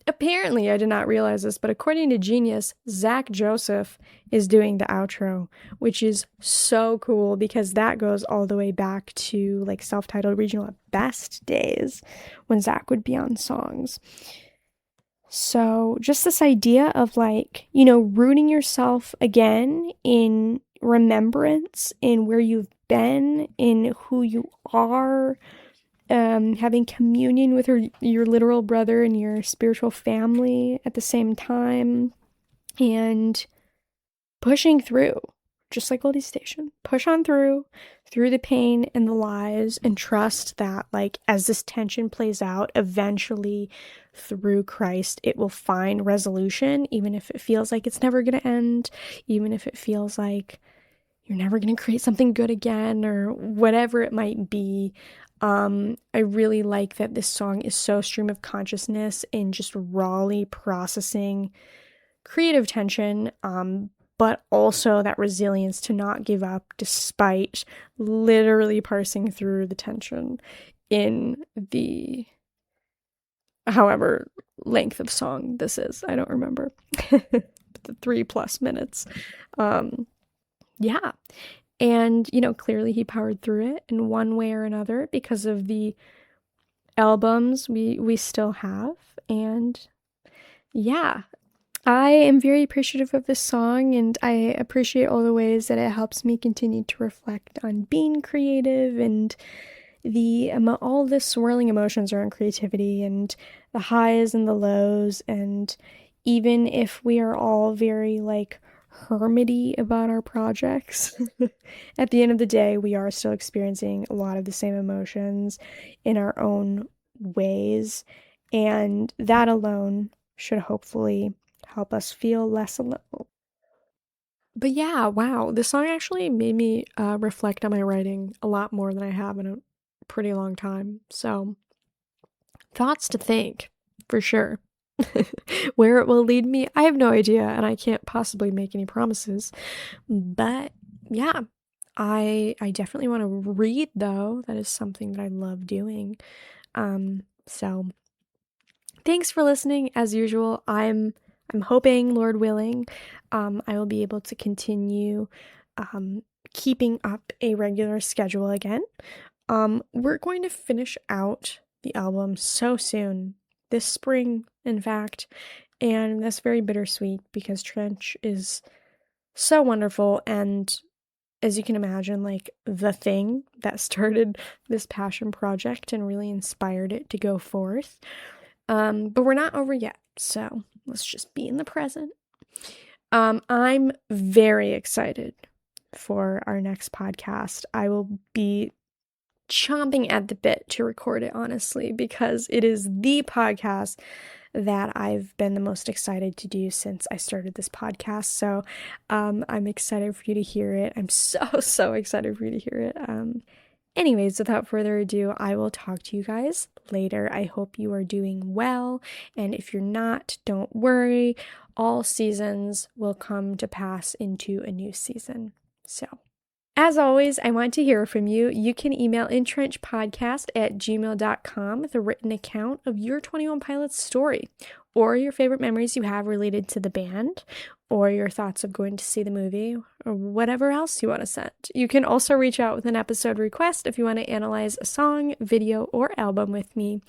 apparently, I did not realize this, but according to Genius, Zach Joseph is doing the outro, which is so cool because that goes all the way back to like self-titled regional at best days when Zach would be on songs. So just this idea of like, rooting yourself again in remembrance, in where you've been, in who you are, having communion with your literal brother and your spiritual family at the same time, and pushing through, just like Goldie Station. Push on through the pain and the lies, and trust that, like, as this tension plays out, eventually through Christ, it will find resolution, even if it feels like it's never going to end, even if it feels like you're never going to create something good again, or whatever it might be. I really like that this song is so stream of consciousness in just rawly processing creative tension, but also that resilience to not give up despite literally parsing through the tension in the however length of song this is. I don't remember. The 3+ minutes. Yeah. And, clearly he powered through it in one way or another because of the albums we still have. And yeah, I am very appreciative of this song, and I appreciate all the ways that it helps me continue to reflect on being creative and all the swirling emotions around creativity and the highs and the lows. And even if we are all very like hermity about our projects, at the end of the day, we are still experiencing a lot of the same emotions in our own ways. And that alone should hopefully help us feel less alone. But yeah, wow, this song actually made me reflect on my writing a lot more than I have in a pretty long time. So, thoughts to think, for sure. Where it will lead me, I have no idea, and I can't possibly make any promises. But yeah, I definitely want to read, though. That is something that I love doing. So thanks for listening. As usual, I'm hoping, Lord willing, I will be able to continue keeping up a regular schedule again. We're going to finish out the album so soon, this spring, in fact, and that's very bittersweet because Trench is so wonderful, and as you can imagine, like the thing that started this passion project and really inspired it to go forth. But we're not over yet, so let's just be in the present. I'm very excited for our next podcast. I will be chomping at the bit to record it, honestly, because it is the podcast that I've been the most excited to do since I started this podcast. So I'm excited for you to hear it. I'm so excited for you to hear it. Anyways, without further ado, I will talk to you guys later. I hope you are doing well, and if you're not, don't worry. All seasons will come to pass into a new season. So, as always, I want to hear from you. You can email EnTrenchPodcast@gmail.com with a written account of your 21 Pilots story, or your favorite memories you have related to the band, or your thoughts of going to see the movie, or whatever else you want to send. You can also reach out with an episode request if you want to analyze a song, video, or album with me.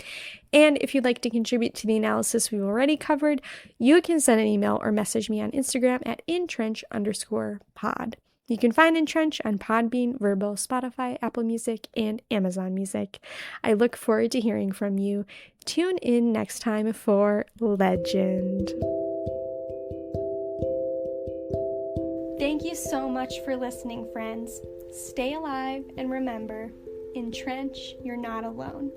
And if you'd like to contribute to the analysis we've already covered, you can send an email or message me on Instagram at EnTrench_pod. You can find EnTrench on Podbean, Verbal, Spotify, Apple Music, and Amazon Music. I look forward to hearing from you. Tune in next time for Legend. Thank you so much for listening, friends. Stay alive and remember, EnTrench, you're not alone.